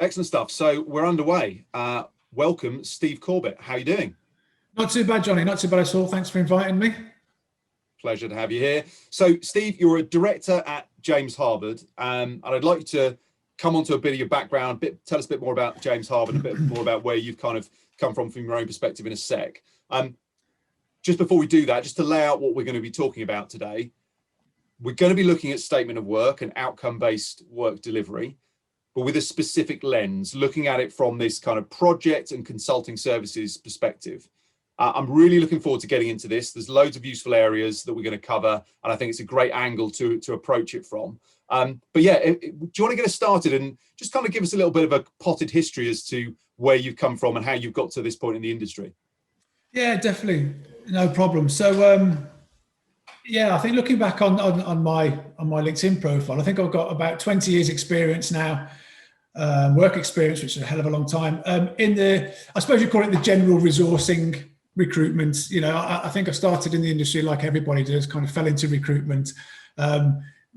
Excellent stuff. So we're underway. Welcome, Steve Corbett. How are you doing? Not too bad, Johnny. Not too bad at all. Thanks for inviting me. Pleasure to have you here. So, Steve, you're a director at James Harvard, and I'd like you to come onto a bit of your background, tell us a bit more about James Harvard, a bit more about where you've kind of come from your own perspective in a sec. Just before we do that, just to lay out what we're going to be talking about today, we're going to be looking at statement of work and outcome-based work delivery, but with a specific lens, looking at it from this kind of project and consulting services perspective. I'm really looking forward to getting into this. There's loads of useful areas that we're going to cover, and I think it's a great angle to approach it from. But yeah, do you want to get us started and just kind of give us a little bit of a potted history as to where you've come from and how you've got to this point in the industry? Yeah, definitely, no problem. So yeah, I think looking back on my LinkedIn profile, I think I've got about 20 years experience now, work experience, which is a hell of a long time. I suppose you call it the general resourcing recruitment. You know, I think I started in the industry like everybody does, kind of fell into recruitment,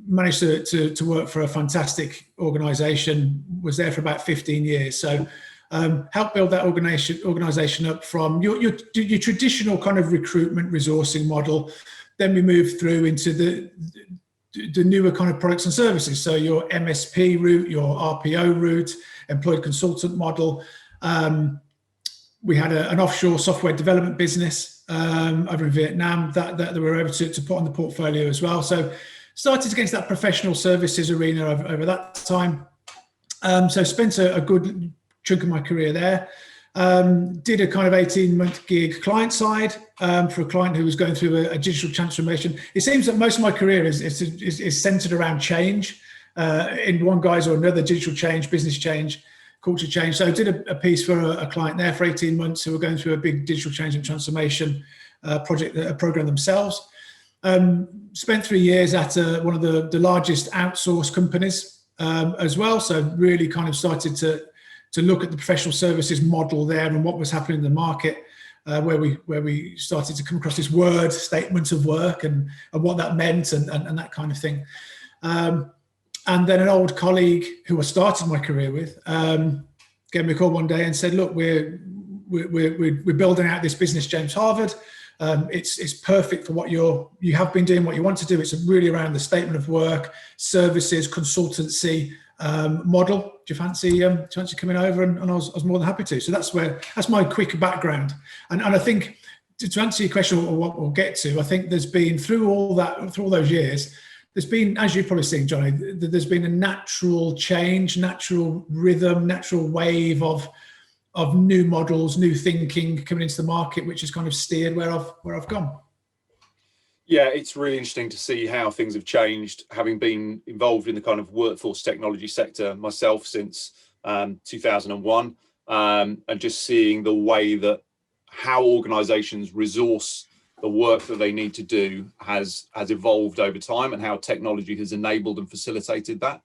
managed to work for a fantastic organization, was there for about 15 years. So helped build that organization up from your traditional kind of recruitment resourcing model. Then we moved through into the newer kind of products and services. So your MSP route, your RPO route, employed consultant model. We had an offshore software development business over in Vietnam that we were able to put on the portfolio as well. So started to get into that professional services arena over that time. So spent a good chunk of my career there. Did a kind of 18-month gig client side for a client who was going through a digital transformation. It seems that most of my career is centered around change in one guise or another, digital change, business change, culture change. So I did a piece for a client there for 18 months who were going through a big digital change and transformation program themselves. Spent 3 years at one of the largest outsource companies as well. So really kind of started to look at the professional services model there and what was happening in the market, where we started to come across this word, statement of work, and what that meant and that kind of thing. And then an old colleague who I started my career with gave me a call one day and said, "Look, we're building out this business, James Harvard. It's perfect for what you have been doing, what you want to do. It's really around the statement of work, services, consultancy model. Do you fancy coming over?" And I was more than happy to. So that's my quick background. And I think to answer your question, or what we'll get to, I think there's been through all those years, there's been, as you've probably seen, Johnny, there's been a natural change, natural rhythm, natural wave of new models, new thinking coming into the market, which has kind of steered where I've gone. Yeah, it's really interesting to see how things have changed, having been involved in the kind of workforce technology sector myself since 2001, and just seeing the way that how organizations resource the work that they need to do has evolved over time, and how technology has enabled and facilitated that.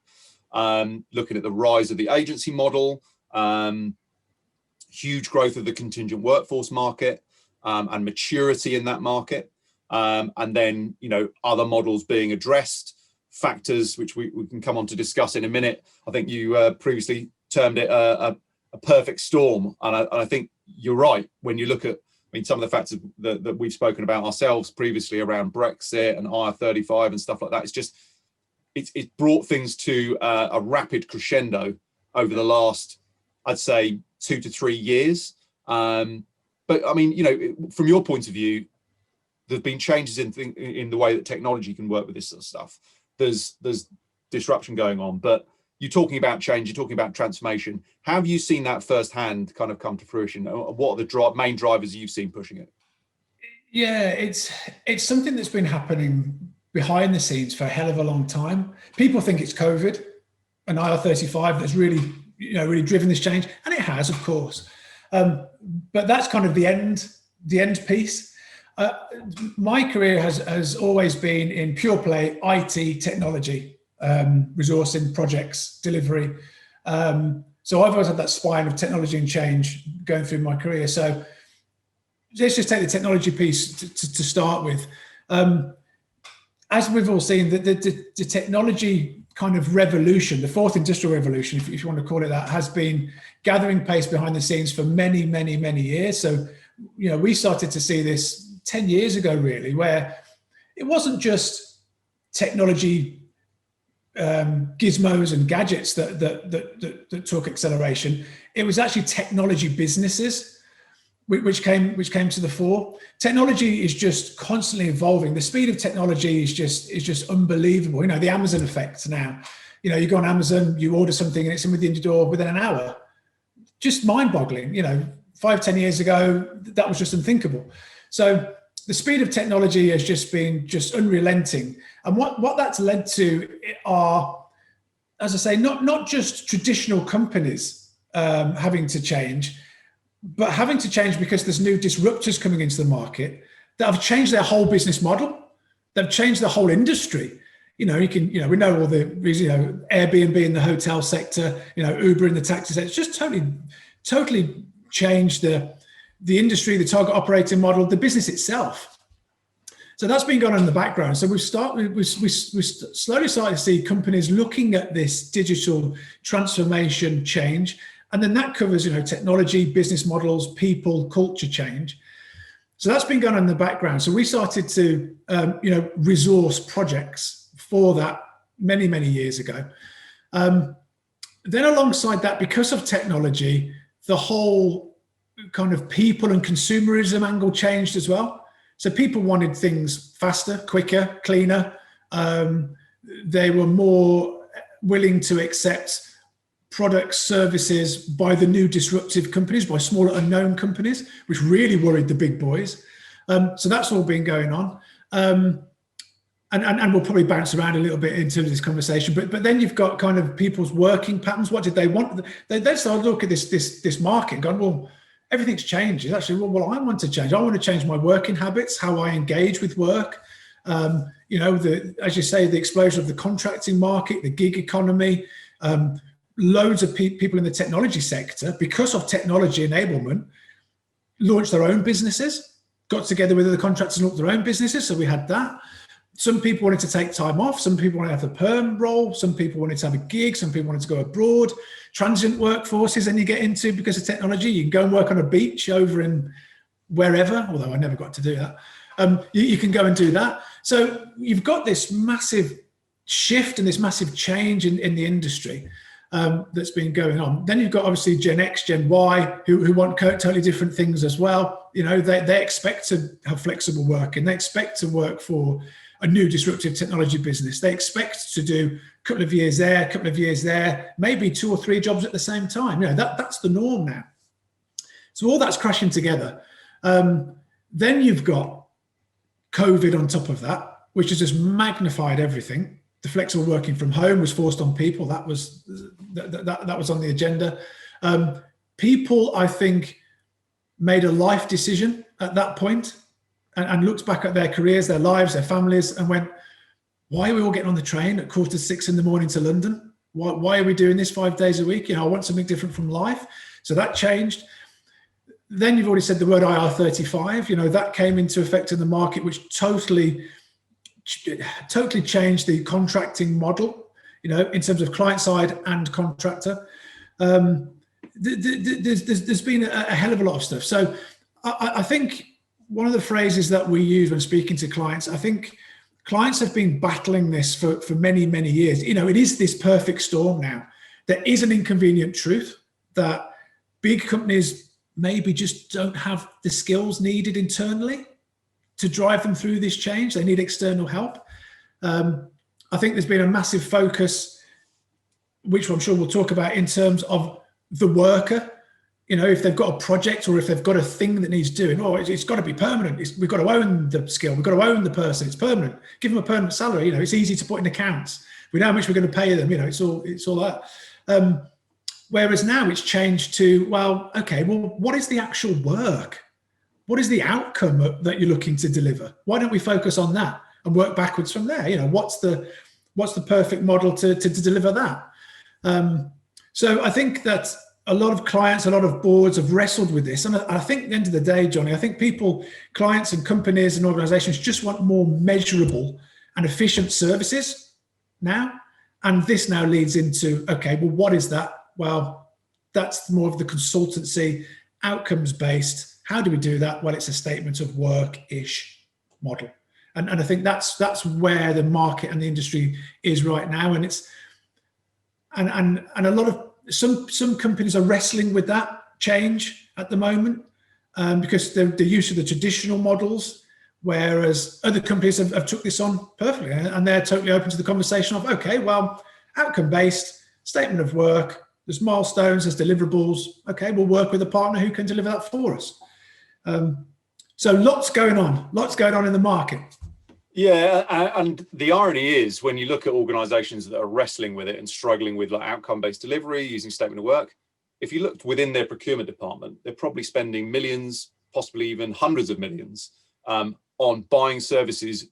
Looking at the rise of the agency model, huge growth of the contingent workforce market, and maturity in that market. And then, you know, other models being addressed, factors which we can come on to discuss in a minute. I think you previously termed it a perfect storm. And I think you're right. When you look at, some of the factors that we've spoken about ourselves previously around Brexit and IR35 and stuff like that, it's brought things to a rapid crescendo over the last, I'd say, 2 to 3 years. But I mean, you know, from your point of view, there's been changes in the way that technology can work with this sort of stuff. There's disruption going on, but you're talking about change, you're talking about transformation. How have you seen that firsthand kind of come to fruition? What are the main drivers you've seen pushing it? Yeah, it's something that's been happening behind the scenes for a hell of a long time. People think it's COVID and IR35 that's really driven this change, and it has, of course. But that's kind of the end piece. My career has always been in pure play IT technology, resourcing, projects, delivery. So I've always had that spine of technology and change going through my career. So let's just take the technology piece to start with. As we've all seen, the technology kind of revolution, the fourth industrial revolution, if you want to call it that, has been gathering pace behind the scenes for many, many, many years. So, we started to see this 10 years ago, really, where it wasn't just technology gizmos and gadgets that took acceleration. It was actually technology businesses which came to the fore. Technology is just constantly evolving. The speed of technology is just unbelievable. The Amazon effect now. You go on Amazon, you order something and it's in within your door within an hour. Just mind-boggling. 5-10 years ago, that was just unthinkable. So the speed of technology has just been unrelenting. And what that's led to are, as I say, not just traditional companies having to change, but having to change because there's new disruptors coming into the market that have changed their whole business model. They've changed the whole industry. We know all the, Airbnb in the hotel sector, Uber in the taxi sector. It's just totally changed the industry, the target operating model, the business itself. So that's been going on in the background. So we slowly started to see companies looking at this digital transformation change. And then that covers, technology, business models, people, culture change. So that's been going on in the background. So we started to, resource projects for that many, many years ago. Then alongside that, because of technology, the whole kind of people and consumerism angle changed as well. So people wanted things faster, quicker, cleaner. They were more willing to accept products, services by the new disruptive companies, by smaller unknown companies, which really worried the big boys. So that's all been going on. And we'll probably bounce around a little bit into this conversation, but then you've got kind of people's working patterns. What did they want? They started to look at this market and gone, well, everything's changed. It's actually, well, I want to change. I want to change my working habits, how I engage with work. As you say, the explosion of the contracting market, the gig economy, loads of people in the technology sector, because of technology enablement, launched their own businesses, got together with other contractors and launched their own businesses. So we had that. Some people wanted to take time off. Some people wanted to have a perm role. Some people wanted to have a gig. Some people wanted to go abroad. Transient workforces, and you get into, because of technology, you can go and work on a beach over in wherever, although I never got to do that. You can go and do that. So you've got this massive shift and this massive change in the industry that's been going on. Then you've got obviously Gen X, Gen Y, who want totally different things as well. They expect to have flexible work, and they expect to work for a new disruptive technology business. They expect to do a couple of years there, a couple of years there, maybe 2 or 3 jobs at the same time. That's the norm now. So all that's crashing together. Then you've got COVID on top of that, which has just magnified everything. The flexible working from home was forced on people. That was on the agenda. People, I think, made a life decision at that point and looked back at their careers, their lives, their families, and went, why are we all getting on the train at 6:15 in the morning to London? Why are we doing this 5 days a week? I want something different from life. So that changed. Then you've already said the word IR35. That came into effect in the market, which totally changed the contracting model, in terms of client side and contractor. There's been a hell of a lot of stuff. So I think one of the phrases that we use when speaking to clients, I think clients have been battling this for many, many years. It is this perfect storm now. There is an inconvenient truth that big companies maybe just don't have the skills needed internally to drive them through this change. They need external help. I think there's been a massive focus, which I'm sure we'll talk about, in terms of the worker. If they've got a project or if they've got a thing that needs doing, it's got to be permanent. We've got to own the skill. We've got to own the person. It's permanent. Give them a permanent salary. It's easy to put in accounts. We know how much we're going to pay them. It's all that. Whereas now it's changed to, what is the actual work? What is the outcome that you're looking to deliver? Why don't we focus on that and work backwards from there? What's the perfect model to deliver that? So I think that a lot of clients, a lot of boards have wrestled with this. And I think at the end of the day, Johnny, I think clients and companies and organizations just want more measurable and efficient services now. And this now leads into, okay, well, what is that? Well, that's more of the consultancy, outcomes-based. How do we do that? Well, it's a statement of work-ish model. And I think that's where the market and the industry is right now. And it's and a lot of some companies are wrestling with that change at the moment because they're used to the traditional models, whereas other companies have took this on perfectly, and they're totally open to the conversation of, okay, well, outcome-based, statement of work, there's milestones, there's deliverables. Okay, we'll work with a partner who can deliver that for us. So lots going on in the market. Yeah, and the irony is when you look at organizations that are wrestling with it and struggling with like outcome-based delivery using statement of work, if you looked within their procurement department, they're probably spending millions, possibly even hundreds of millions on buying services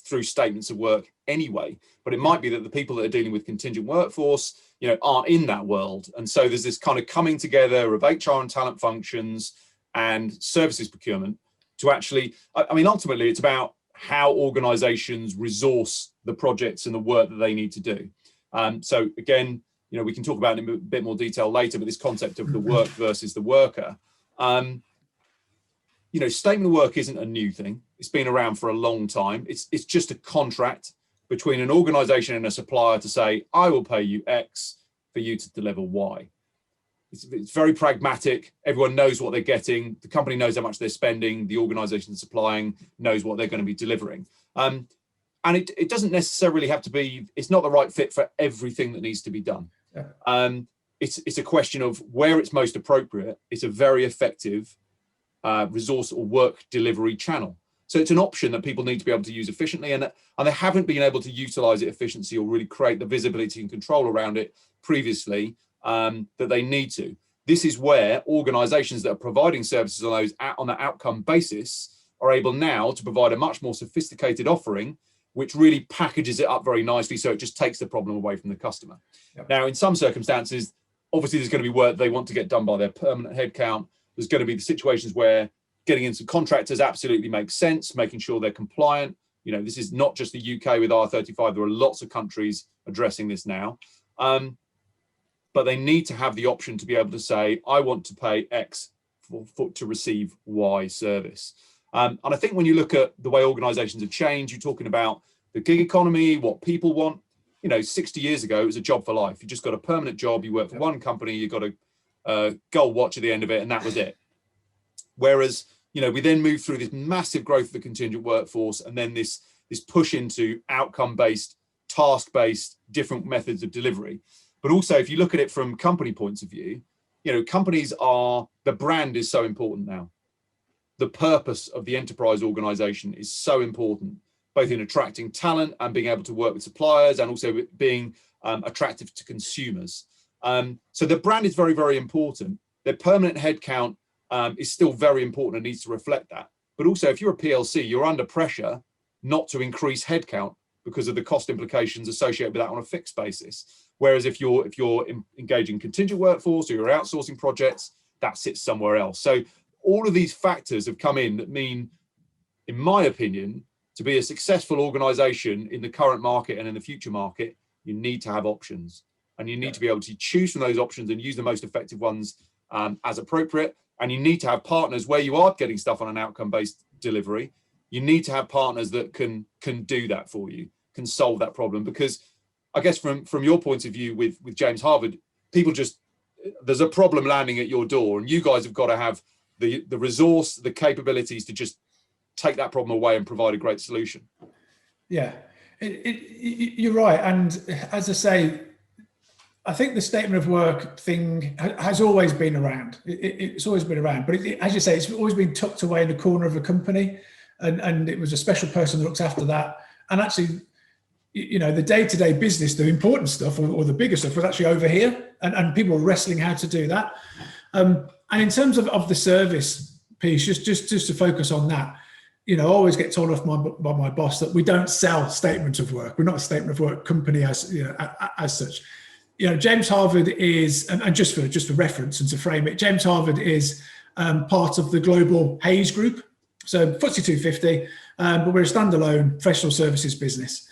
through statements of work anyway. But it might be that the people that are dealing with contingent workforce, aren't in that world. And so there's this kind of coming together of HR and talent functions and services procurement to actually, ultimately it's about how organizations resource the projects and the work that they need to do. So again, we can talk about it in a bit more detail later, but this concept of the work versus the worker, statement of work isn't a new thing. It's been around for a long time. It's just a contract between an organization and a supplier to say, I will pay you X for you to deliver Y. It's very pragmatic. Everyone knows what they're getting. The company knows how much they're spending. The organization supplying knows what they're going to be delivering. And it doesn't necessarily have to be, it's not the right fit for everything that needs to be done. Yeah. It's a question of where it's most appropriate. It's a very effective resource or work delivery channel. So it's an option that people need to be able to use efficiently, and they haven't been able to utilize it efficiently or really create the visibility and control around it previously that they need to. This is where organizations that are providing services on that outcome basis are able now to provide a much more sophisticated offering, which really packages it up very nicely so it just takes the problem away from the customer. Yep. Now, in some circumstances, obviously there's going to be work they want to get done by their permanent headcount. There's going to be the situations where getting in some contractors absolutely makes sense, making sure they're compliant. This is not just the UK with R35. There are lots of countries addressing this now. But they need to have the option to be able to say, I want to pay X to receive Y service. And I think when you look at the way organizations have changed, you're talking about the gig economy, what people want. 60 years ago, it was a job for life. You just got a permanent job, you work for one company, you got a gold watch at the end of it, and that was it. Whereas, we then moved through this massive growth of the contingent workforce, and then this push into outcome-based, task-based, different methods of delivery. But also, if you look at it from company points of view, the brand is so important now. The purpose of the enterprise organization is so important, both in attracting talent and being able to work with suppliers, and also being attractive to consumers. So the brand is very, very important. Their permanent headcount is still very important and needs to reflect that. But also, if you're a PLC, you're under pressure not to increase headcount because of the cost implications associated with that on a fixed basis. Whereas if you're engaging contingent workforce or you're outsourcing projects, that sits somewhere else. So all of these factors have come in that mean, in my opinion, to be a successful organization in the current market and in the future market, you need to have options, and you need to be able to choose from those options and use the most effective ones as appropriate. And you need to have partners where you are getting stuff on an outcome-based delivery. You need to have partners that can do that for you, can solve that problem. Because I guess from your point of view with James Harvard, there's a problem landing at your door, and you guys have got to have the resource, the capabilities to just take that problem away and provide a great solution. Yeah, you're right. And as I say, I think the statement of work thing has always been around. It's always been around, but as you say, it's always been tucked away in the corner of a company, and it was a special person that looks after that. And actually, the day-to-day business, the important stuff or the bigger stuff was actually over here, and people were wrestling how to do that. And in terms of the service piece, just to focus on that, I always get told off by my boss that we don't sell statements of work. We're not a statement of work company as such. James Harvard is, and just for reference and to frame it, James Harvard is part of the global Hayes Group, so FTSE 250, but we're a standalone professional services business.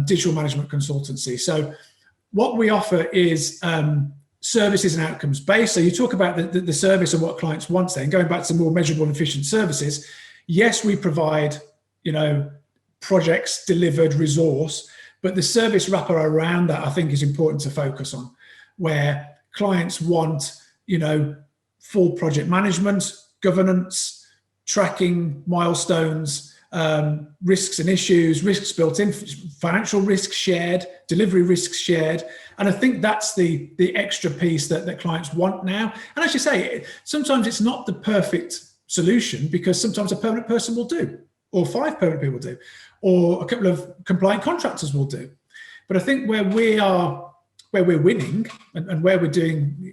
digital management consultancy. So what we offer is services and outcomes based. So you talk about the service and what clients want there, and going back to more measurable and efficient services. Yes, we provide, projects delivered resource, but the service wrapper around that I think is important to focus on, where clients want, full project management, governance, tracking, milestones, risks and issues, risks built in, financial risks shared, delivery risks shared. And I think that's the extra piece that clients want now. And as you say, sometimes it's not the perfect solution, because sometimes a permanent person will do, or 5 permanent people do, or a couple of compliant contractors will do. But I think where we're winning and where we're doing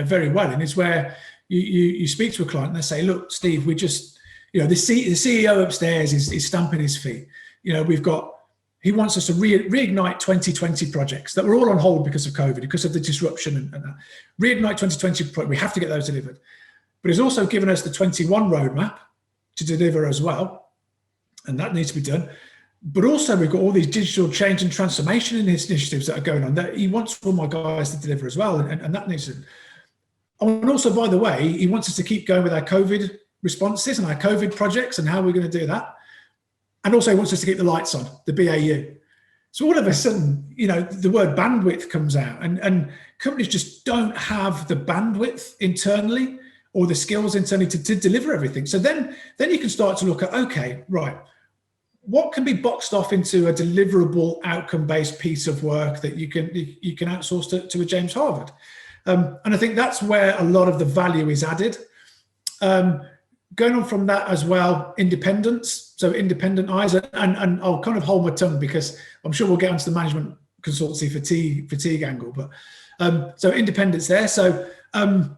very well in is where you speak to a client and they say, look, Steve, we just, the CEO upstairs is stamping his feet. He wants us to reignite 2020 projects that were all on hold because of COVID, because of the disruption and that. Reignite 2020, we have to get those delivered. But he's also given us the 21 roadmap to deliver as well, and that needs to be done. But also we've got all these digital change and transformation initiatives that are going on that he wants all my guys to deliver as well, and that needs to. And also, by the way, he wants us to keep going with our COVID responses and our COVID projects and how we're going to do that. And also he wants us to keep the lights on, the BAU. So all of a sudden, the word bandwidth comes out, and companies just don't have the bandwidth internally or the skills internally to deliver everything. So then you can start to look at, okay, right, what can be boxed off into a deliverable outcome-based piece of work that you can outsource to a James Harvard? And I think that's where a lot of the value is added. Going on from that as well, independence, so independent eyes, and I'll kind of hold my tongue because I'm sure we'll get onto the management consultancy fatigue angle, but so independence there. So and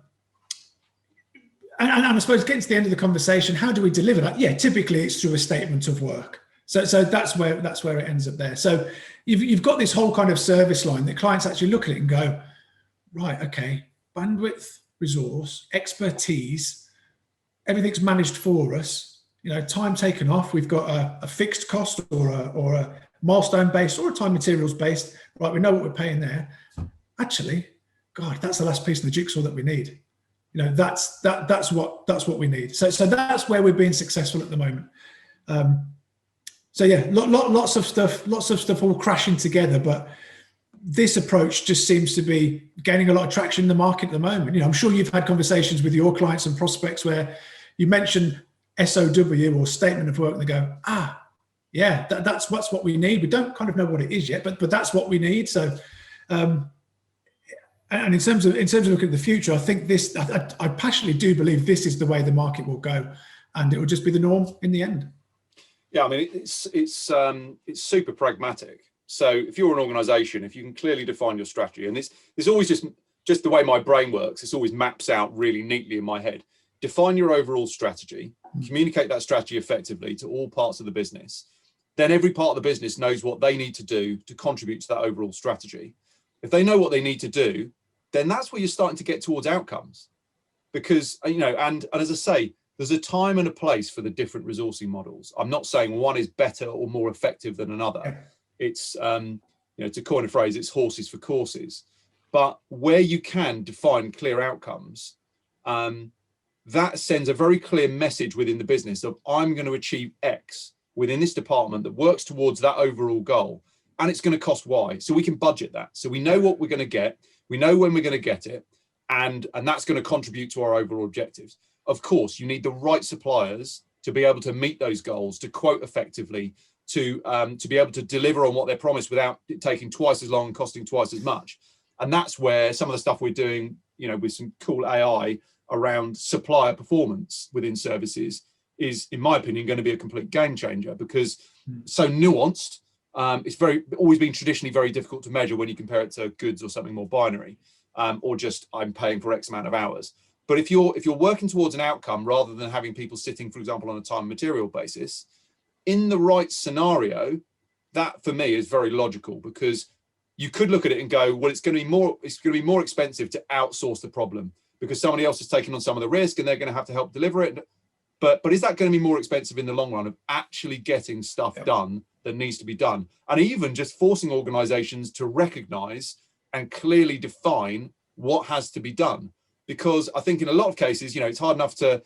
I suppose getting to the end of the conversation, how do we deliver that? Yeah, typically it's through a statement of work. So that's where it ends up there. So you've got this whole kind of service line that clients actually look at it and go, right, okay, bandwidth, resource, expertise, everything's managed for us. Time taken off. We've got a fixed cost or a milestone based or a time materials based. Right, we know what we're paying there. Actually, God, that's the last piece of the jigsaw that we need. That's what we need. So that's where we're being successful at the moment. So yeah, lots of stuff all crashing together, but this approach just seems to be gaining a lot of traction in the market at the moment. I'm sure you've had conversations with your clients and prospects where you mention SoW or statement of work, and they go, yeah, that's what we need. We don't kind of know what it is yet, but that's what we need. So, and in terms of looking at the future, I think this, I passionately do believe this is the way the market will go, and it will just be the norm in the end. Yeah, I mean, it's super pragmatic. So if you're an organization, if you can clearly define your strategy, and it's always just the way my brain works, this always maps out really neatly in my head. Define your overall strategy, communicate that strategy effectively to all parts of the business. Then every part of the business knows what they need to do to contribute to that overall strategy. If they know what they need to do, then that's where you're starting to get towards outcomes. Because, and as I say, there's a time and a place for the different resourcing models. I'm not saying one is better or more effective than another. It's, to coin a phrase, it's horses for courses. But where you can define clear outcomes, that sends a very clear message within the business of, I'm going to achieve X within this department that works towards that overall goal. And it's going to cost Y. So we can budget that. So we know what we're going to get. We know when we're going to get it. And that's going to contribute to our overall objectives. Of course, you need the right suppliers to be able to meet those goals, to quote effectively, to be able to deliver on what they're promised without it taking twice as long and costing twice as much. And that's where some of the stuff we're doing, with some cool AI around supplier performance within services is, in my opinion, going to be a complete game changer, because so nuanced. It's always been traditionally very difficult to measure when you compare it to goods or something more binary, or just I'm paying for X amount of hours. But if you're working towards an outcome rather than having people sitting, for example, on a time and material basis, in the right scenario, that for me is very logical, because you could look at it and go, well, it's going to be more expensive to outsource the problem because somebody else is taking on some of the risk and they're going to have to help deliver it. But is that going to be more expensive in the long run of actually getting stuff done that needs to be done. And even just forcing organizations to recognize and clearly define what has to be done. Because I think in a lot of cases, it's hard enough to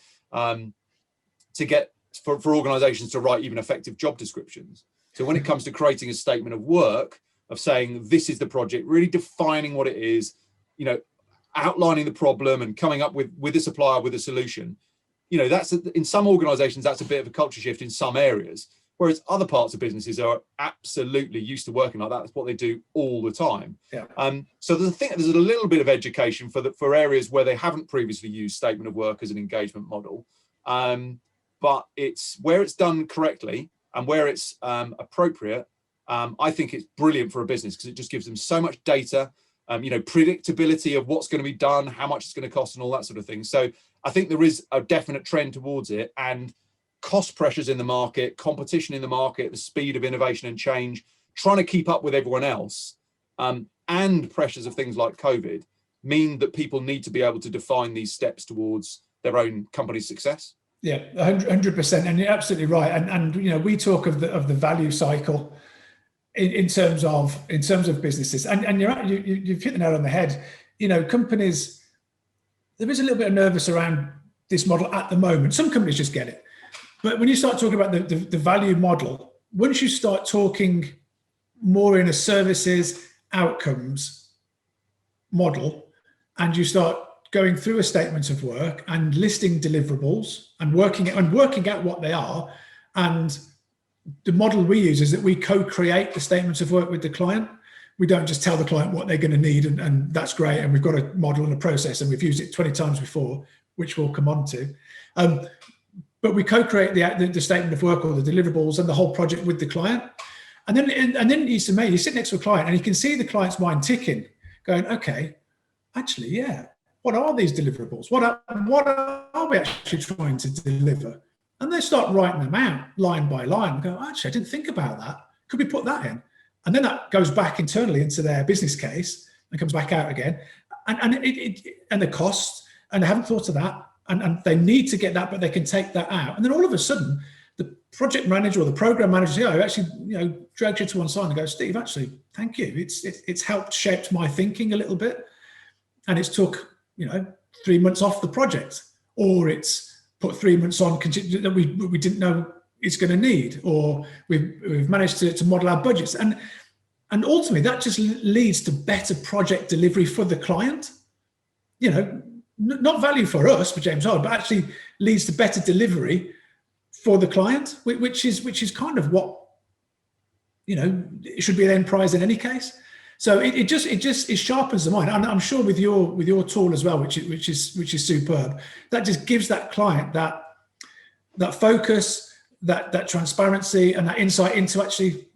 get for organizations to write even effective job descriptions. So when it comes to creating a statement of work, of saying this is the project, really defining what it is, outlining the problem and coming up with a supplier with a solution, that's in some organizations, that's a bit of a culture shift in some areas, whereas other parts of businesses are absolutely used to working like that. That's what they do all the time. Yeah. So there's a little bit of education for areas where they haven't previously used statement of work as an engagement model. But it's where it's done correctly and where it's appropriate. I think it's brilliant for a business because it just gives them so much data, predictability of what's going to be done, how much it's going to cost and all that sort of thing. So I think there is a definite trend towards it, and cost pressures in the market, competition in the market, the speed of innovation and change, trying to keep up with everyone else, and pressures of things like COVID mean that people need to be able to define these steps towards their own company's success. Yeah, 100%, and you're absolutely right. And we talk of the value cycle in terms of businesses, and you've hit the nail on the head. Companies, there is a little bit of nervous around this model at the moment. Some companies just get it, but when you start talking about the value model, once you start talking more in a services outcomes model, and you start going through a statement of work and listing deliverables and working out what they are, and the model we use is that we co-create the statements of work with the client. We don't just tell the client what they're going to need, and that's great, and we've got a model and a process, and we've used it 20 times before, which we'll come on to. But we co-create the statement of work or the deliverables and the whole project with the client. And then you sit next to a client and you can see the client's mind ticking, going, okay, actually, yeah, what are these deliverables? What are we actually trying to deliver? And they start writing them out line by line and go, actually, I didn't think about that. Could we put that in? And then that goes back internally into their business case and comes back out again. And the cost, and they haven't thought of that. And they need to get that, but they can take that out. And then all of a sudden, the project manager or the program manager, actually, drags you to one side and goes, Steve, actually, thank you. It's helped shape my thinking a little bit. And it's took, 3 months off the project, or it's put 3 months on contingent that we didn't know it's going to need, or we've managed to model our budgets. And ultimately that just leads to better project delivery for the client, not value for us, for James Hard, but actually leads to better delivery for the client, which is kind of what, it should be an end prize in any case. So it sharpens the mind, and I'm sure with your tool as well, which is superb. That just gives that client that focus, that transparency, and that insight into actually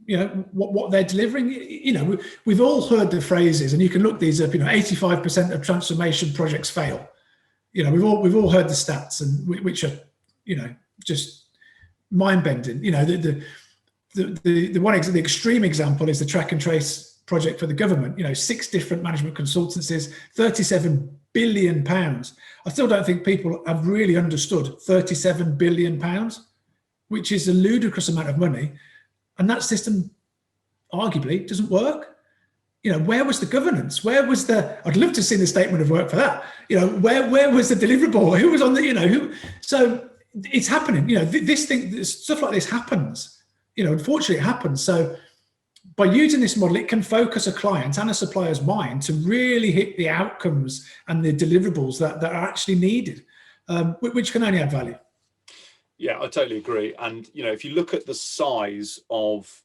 what they're delivering. We've all heard the phrases, and you can look these up. 85% of transformation projects fail. We've all heard the stats, and which are just mind bending. The extreme example is the track and trace project for the government. 6 different management consultancies, 37 billion pounds. I still don't think people have really understood 37 billion pounds, which is a ludicrous amount of money, and that system arguably doesn't work. Where was the governance? Where was I'd love to see the statement of work for that. Where was the deliverable? Who was on the, who? So it's happening. Stuff like this happens. Unfortunately it happens. So by using this model, it can focus a client and a supplier's mind to really hit the outcomes and the deliverables that are actually needed, which can only add value. Yeah, I totally agree. And, if you look at the size of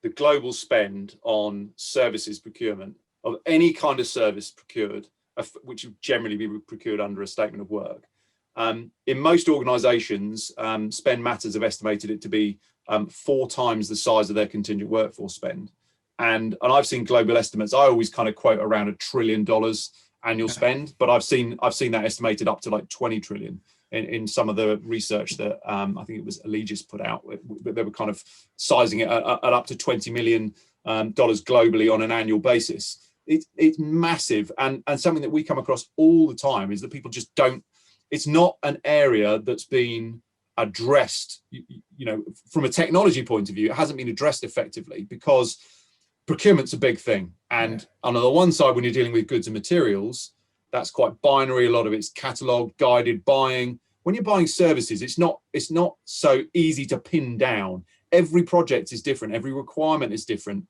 the global spend on services procurement, of any kind of service procured, which would generally be procured under a statement of work, in most organizations, Spend Matters have estimated it to be 4 times the size of their contingent workforce spend. And I've seen global estimates. I always kind of quote around $1 trillion annual spend, but I've seen that estimated up to like 20 trillion in some of the research that I think it was Allegis put out. They were kind of sizing it at up to $20 million globally on an annual basis. It's massive, and something that we come across all the time is that people just don't. It's not an area that's been addressed, from a technology point of view, it hasn't been addressed effectively, because procurement's a big thing. And on the one side, when you're dealing with goods and materials, that's quite binary. A lot of it's catalogue, guided buying. When you're buying services, it's not so easy to pin down. Every project is different. Every requirement is different.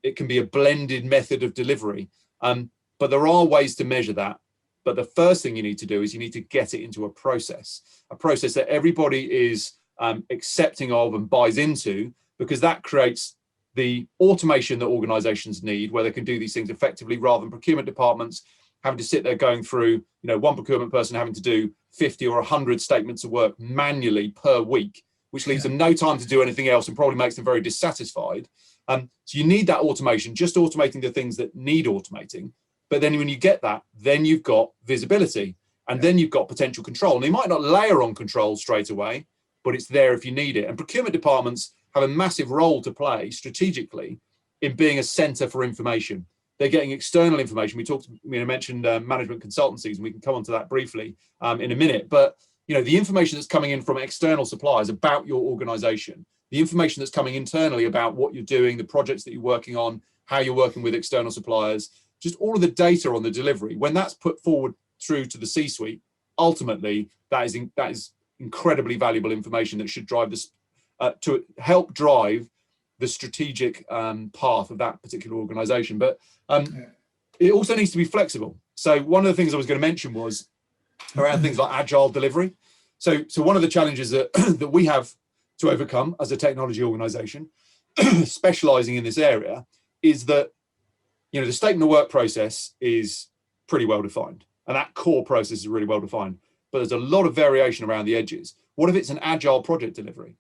It can be a blended method of delivery. But there are ways to measure that. But the first thing you need to do is you need to get it into a process that everybody is accepting of and buys into, because that creates the automation that organizations need, where they can do these things effectively, rather than procurement departments having to sit there going through, one procurement person having to do 50 or 100 statements of work manually per week, which leaves them no time to do anything else and probably makes them very dissatisfied. So you need that automation, just automating the things that need automating. But then when you get that, then you've got visibility, and then you've got potential control. And you might not layer on control straight away, but it's there if you need it. And procurement departments have a massive role to play strategically in being a center for information. They're getting external information. We mentioned management consultancies, and we can come on to that briefly in a minute. But the information that's coming in from external suppliers about your organization, the information that's coming internally about what you're doing, the projects that you're working on, how you're working with external suppliers, just all of the data on the delivery, when that's put forward through to the C-suite, ultimately that is incredibly valuable information that should drive this to help drive the strategic path of that particular organization. But it also needs to be flexible. So one of the things I was going to mention was around things like agile delivery. So one of the challenges that that we have to overcome as a technology organization specializing in this area is that the statement of work process is pretty well defined, and that core process is really well defined, but there's a lot of variation around the edges. What if it's an agile project delivery?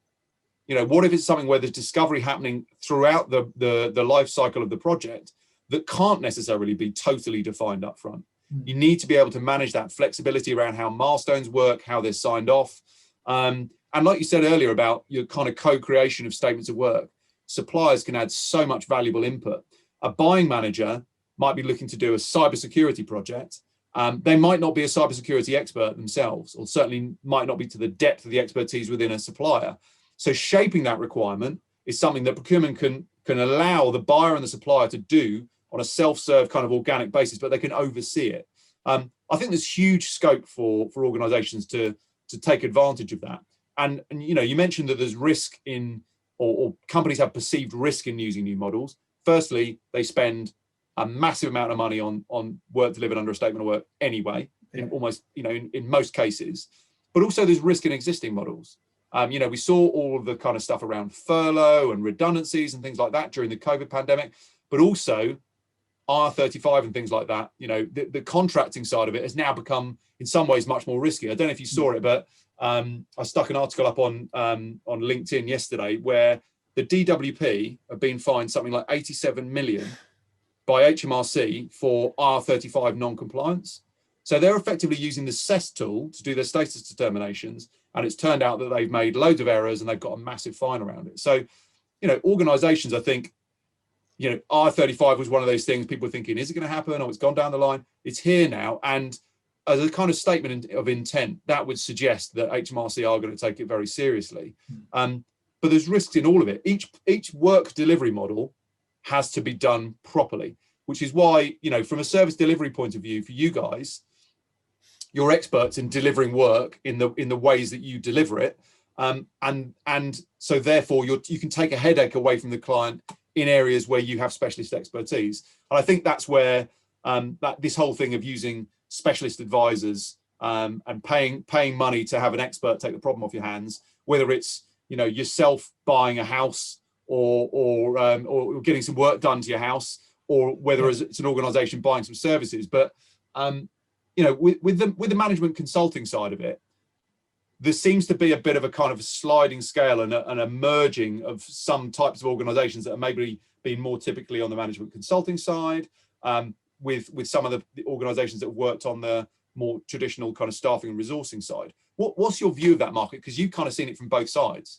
What if it's something where there's discovery happening throughout the life cycle of the project that can't necessarily be totally defined up front? You need to be able to manage that flexibility around how milestones work, how they're signed off. And like you said earlier about your kind of co-creation of statements of work, suppliers can add so much valuable input. A buying manager might be looking to do a cybersecurity project. They might not be a cybersecurity expert themselves, or certainly might not be to the depth of the expertise within a supplier. So shaping that requirement is something that procurement can allow the buyer and the supplier to do on a self-serve kind of organic basis, but they can oversee it. I think there's huge scope for organizations to take advantage of that. And you mentioned that there's risk in, or companies have perceived risk in using new models. Firstly, they spend a massive amount of money on work delivered under a statement of work anyway, in almost, in most cases. But also there's risk in existing models. We saw all of the kind of stuff around furlough and redundancies and things like that during the COVID pandemic, but also R35 and things like that. The contracting side of it has now become in some ways much more risky. I don't know if you saw it, but I stuck an article up on LinkedIn yesterday where the DWP have been fined something like 87 million by HMRC for R35 non-compliance. So they're effectively using the CES tool to do their status determinations, and it's turned out that they've made loads of errors and they've got a massive fine around it. So, organizations, I think, R35 was one of those things people were thinking, is it going to happen? Or it's gone down the line. It's here now. And as a kind of statement of intent, that would suggest that HMRC are going to take it very seriously. But there's risks in all of it. Each work delivery model has to be done properly, which is why, from a service delivery point of view for you guys, you're experts in delivering work in the ways that you deliver it. And so therefore you can take a headache away from the client in areas where you have specialist expertise. And I think that's where that this whole thing of using specialist advisors and paying money to have an expert take the problem off your hands, whether it's yourself buying a house or getting some work done to your house, or whether it's an organization buying some services. But with the management consulting side of it, there seems to be a bit of a kind of a sliding scale and a merging of some types of organizations that are maybe being more typically on the management consulting side, with some of the organizations that have worked on the more traditional kind of staffing and resourcing side. What's your view of that market? Because you've kind of seen it from both sides.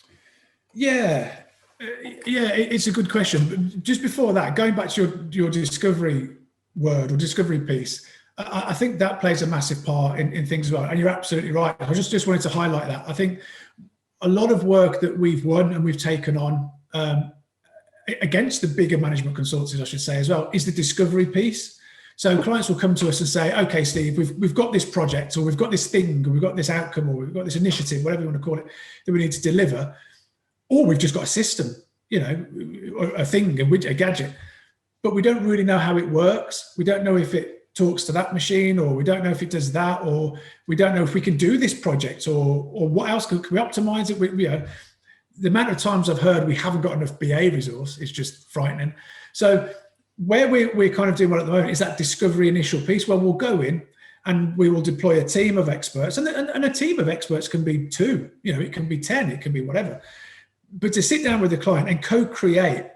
Yeah, it's a good question. But just before that, going back to your discovery word or discovery piece, I think that plays a massive part in things as well. And you're absolutely right. I just wanted to highlight that. I think a lot of work that we've won and we've taken on against the bigger management consultancies, I should say as well, is the discovery piece. So clients will come to us and say, okay, Steve, we've got this project, or we've got this thing, or we've got this outcome, or we've got this initiative, whatever you want to call it, that we need to deliver, or we've just got a system, you know, or a thing, a widget, a gadget, but we don't really know how it works. We don't know if it talks to that machine, or we don't know if it does that, or we don't know if we can do this project, or what else can we optimize it? You know, the amount of times I've heard we haven't got enough BA resource is just frightening. So where we're kind of doing well at the moment is that discovery initial piece, where we'll go in and we will deploy a team of experts, and a team of experts can be 2, you know, it can be 10, it can be whatever. But to sit down with the client and co-create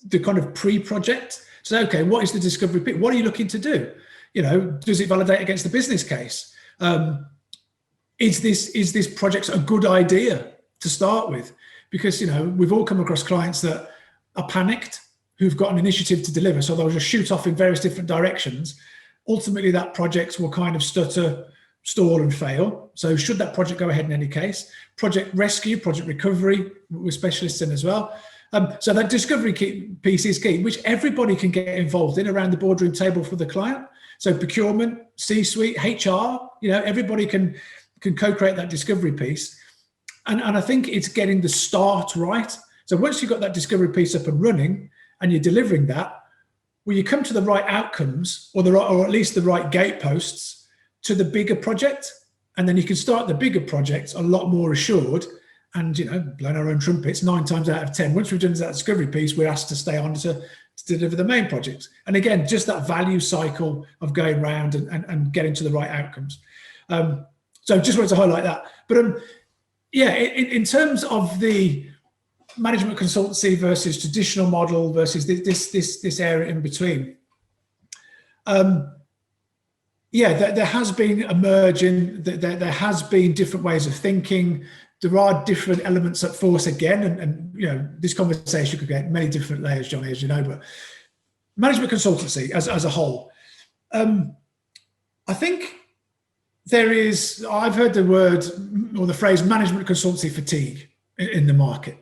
the kind of pre-project. So, okay, what is the discovery piece? What are you looking to do? You know, does it validate against the business case? Is this project a good idea to start with? Because, you know, we've all come across clients that are panicked, who've got an initiative to deliver, so they'll just shoot off in various different directions. Ultimately, that project will kind of stutter, stall, and fail. So should that project go ahead in any case? Project rescue, project recovery, we're specialists in as well. So that discovery piece is key, which everybody can get involved in around the boardroom table for the client. So procurement, C-suite, HR, you know, everybody can co-create that discovery piece. And I think it's getting the start right. So once you've got that discovery piece up and running and you're delivering that, well, you come to the right outcomes, or at least the right gateposts to the bigger project. And then you can start the bigger project a lot more assured. And, you know, blowing our own trumpets, 9 times out of 10, once we've done that discovery piece, we're asked to stay on to deliver the main projects. And again, just that value cycle of going around and getting to the right outcomes. So just wanted to highlight that. But yeah, in terms of the management consultancy versus traditional model versus this area in between, yeah, there has been emerging, there has been different ways of thinking. There are different elements at force again, and you know, this conversation could get many different layers, Johnny, as you know, but management consultancy as a whole, I think there is, I've heard the word or the phrase management consultancy fatigue in the market.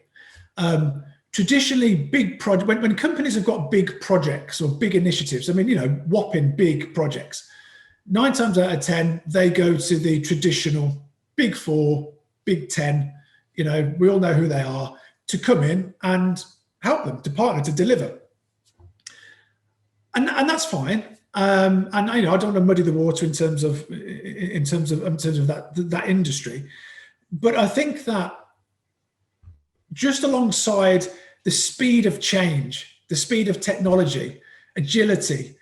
Traditionally, big project, when companies have got big projects or big initiatives, I mean, you know, whopping big projects, 9 times out of 10, they go to the traditional big 4, big 10, you know, we all know who they are, to come in and help them, to partner, to deliver. And that's fine. And you know, I don't want to muddy the water in terms of that industry. But I think that just alongside the speed of change, the speed of technology, agility,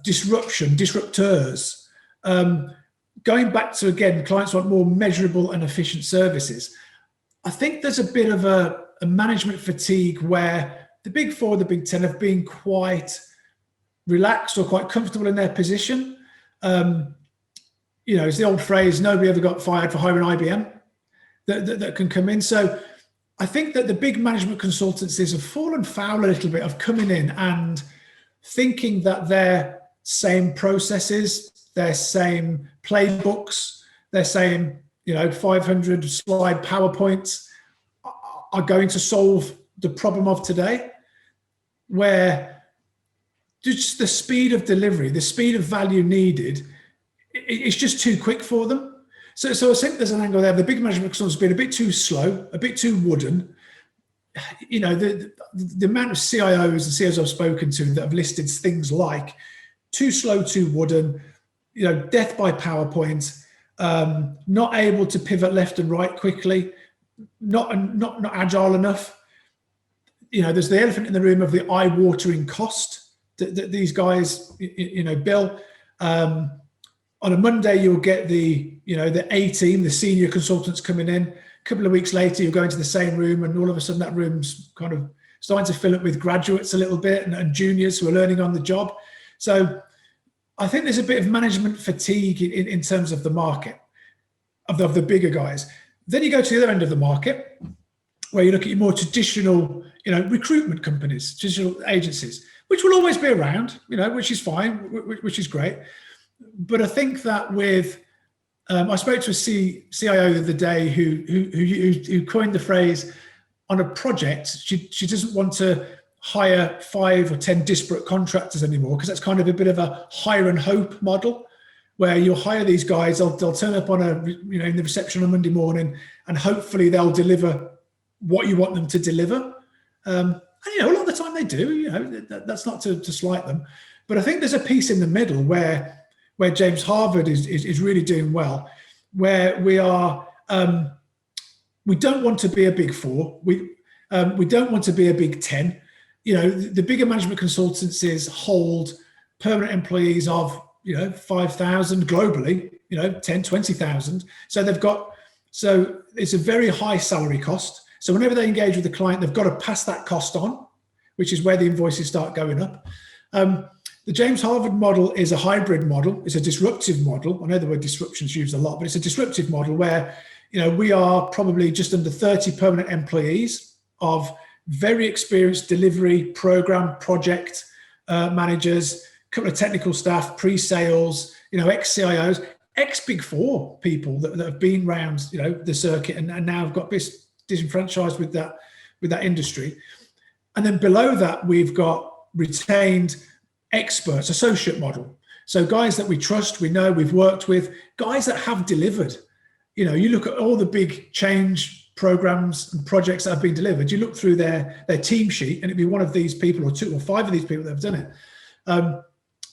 disruption, disruptors, going back to, again, clients want more measurable and efficient services. I think there's a bit of a management fatigue where the big 4, the big 10 have been quite relaxed or quite comfortable in their position. You know, it's the old phrase, nobody ever got fired for hiring IBM that can come in. So I think that the big management consultancies have fallen foul a little bit of coming in and thinking that their same processes, their same playbooks, their same, you know, 500 slide PowerPoints are going to solve the problem of today, where just the speed of delivery, the speed of value needed, it's just too quick for them. So I think there's an angle there. The big management consultants have been a bit too slow, a bit too wooden. You know, the amount of CIOs and CEOs I've spoken to that have listed things like too slow, too wooden, you know, death by PowerPoint, not able to pivot left and right quickly, not agile enough. You know, there's the elephant in the room of the eye-watering cost that these guys, you know, bill. On a Monday, you'll get the A team, the senior consultants coming in. A couple of weeks later, you'll go into the same room, and all of a sudden that room's kind of starting to fill up with graduates a little bit and juniors who are learning on the job. So I think there's a bit of management fatigue in terms of the market, of the bigger guys. Then you go to the other end of the market, where you look at your more traditional, you know, recruitment companies, traditional agencies, which will always be around, you know, which is fine, which is great. But I think that with I spoke to a CIO the other day who coined the phrase, on a project, she doesn't want to hire 5 or 10 disparate contractors anymore, because that's kind of a bit of a hire and hope model, where you'll hire these guys, they'll turn up on in the reception on Monday morning, and hopefully they'll deliver what you want them to deliver. And a lot of the time they do. That's not to slight them, but I think there's a piece in the middle where James Harvard is really doing well, where we are. We don't want to be a big 4. We don't want to be a big 10. The bigger management consultancies hold permanent employees of 5,000 globally. 10, 20,000. So it's a very high salary cost. So whenever they engage with the client, they've got to pass that cost on, which is where the invoices start going up. The James Harvard model is a hybrid model. It's a disruptive model. I know the word disruption is used a lot, but it's a disruptive model where we are probably just under 30 permanent employees of very experienced delivery, program, project managers, a couple of technical staff, pre-sales, ex-CIOs, ex-Big 4 people that have been around, the circuit and now have got disenfranchised with that industry. And then below that, we've got retained experts, associate model. So guys that we trust, we know, we've worked with, guys that have delivered. You look at all the big change programs and projects that have been delivered, you look through their team sheet, and it'd be one of these people, or 2 or 5 of these people that have done it.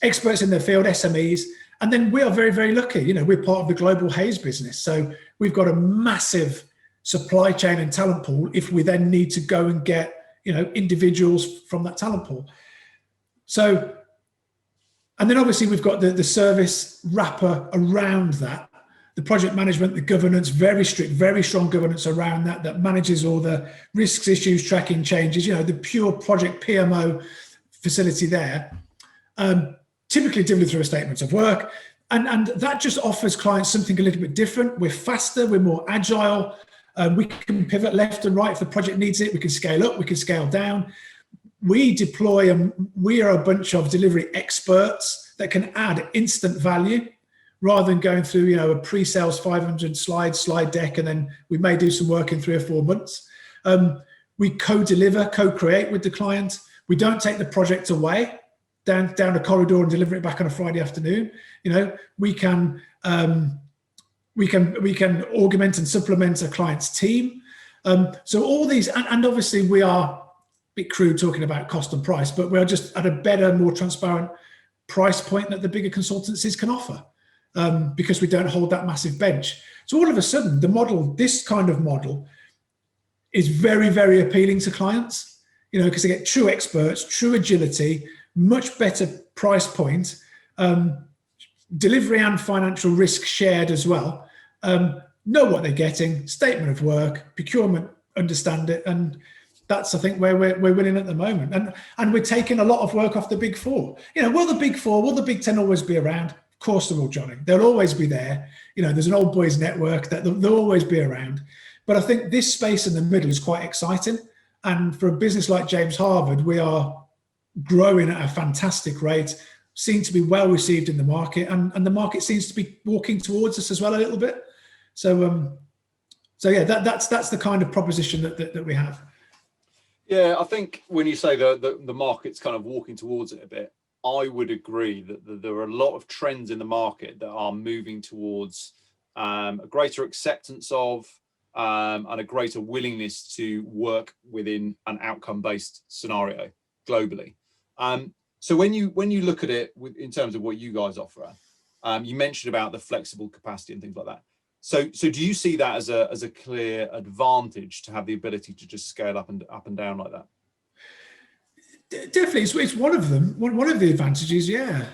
Experts in their field, SMEs. And then we are very, very lucky. We're part of the global Hays business. So we've got a massive supply chain and talent pool if we then need to go and get, individuals from that talent pool. So, and then obviously we've got the service wrapper around that. The project management, the governance, very strict, very strong governance around that manages all the risks, issues, tracking changes, the pure project PMO facility there, typically delivered through a statement of work. And that just offers clients something a little bit different. We're faster, we're more agile. We can pivot left and right if the project needs it. We can scale up, we can scale down. We deploy, and we are a bunch of delivery experts that can add instant value, rather than going through, a pre-sales 500 slide deck, and then we may do some work in 3 or 4 months. We co-deliver, co-create with the client. We don't take the project away down a corridor and deliver it back on a Friday afternoon. We can augment and supplement a client's team. So all these, and obviously we are a bit crude talking about cost and price, but we're just at a better, more transparent price point that the bigger consultancies can offer. Because we don't hold that massive bench. So all of a sudden, this kind of model is very, very appealing to clients, because they get true experts, true agility, much better price point, delivery and financial risk shared as well, know what they're getting, statement of work, procurement, understand it. And that's, I think, where we're winning at the moment. And we're taking a lot of work off the Big 4. Will the Big 4, will the Big 10 always be around? Of course they will, Johnny. They'll always be there. There's an old boys network that they'll always be around. But I think this space in the middle is quite exciting. And for a business like James Harvard, we are growing at a fantastic rate, seem to be well received in the market, and the market seems to be walking towards us as well a little bit. So yeah, that's the kind of proposition that we have. Yeah, I think when you say the market's kind of walking towards it a bit, I would agree that there are a lot of trends in the market that are moving towards a greater acceptance of and a greater willingness to work within an outcome-based scenario globally. So when you look at it in terms of what you guys offer, you mentioned about the flexible capacity and things like that. So do you see that as a clear advantage to have the ability to just scale up and down like that? Definitely, it's one of them. One of the advantages, yeah.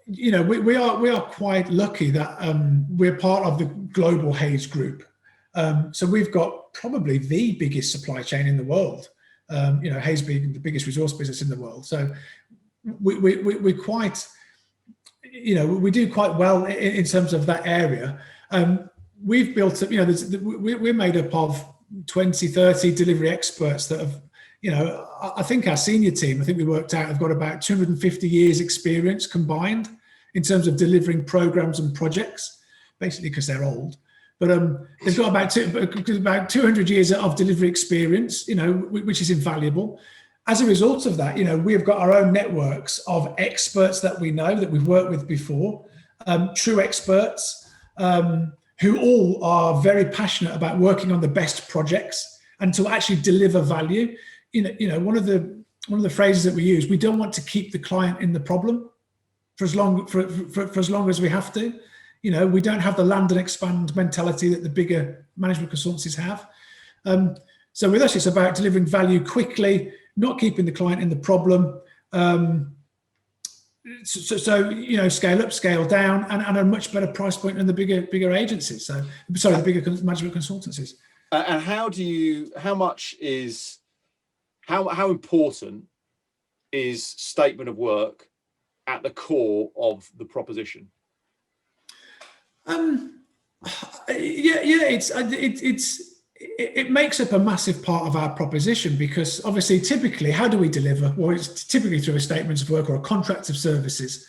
We are quite lucky that we're part of the global Hays group. So we've got probably the biggest supply chain in the world. Hays being the biggest resource business in the world. So we're quite, we do quite well in terms of that area. We've built up, we're made up of 20, 30 delivery experts that have, I think our senior team, I think we worked out, have got about 250 years experience combined in terms of delivering programs and projects, basically because they're old. But they've got about 200 years of delivery experience, which is invaluable. As a result of that, we've got our own networks of experts that we know, that we've worked with before, true experts, who all are very passionate about working on the best projects and to actually deliver value. One of the phrases that we use, we don't want to keep the client in the problem for as long as we have to. We don't have the land and expand mentality that the bigger management consultancies have. So with us, it's about delivering value quickly, not keeping the client in the problem. So scale up, scale down, and a much better price point than the bigger agencies. The bigger management consultancies. And how important is statement of work at the core of the proposition? It makes up a massive part of our proposition, because obviously, typically, how do we deliver? Well, it's typically through a statement of work or a contract of services.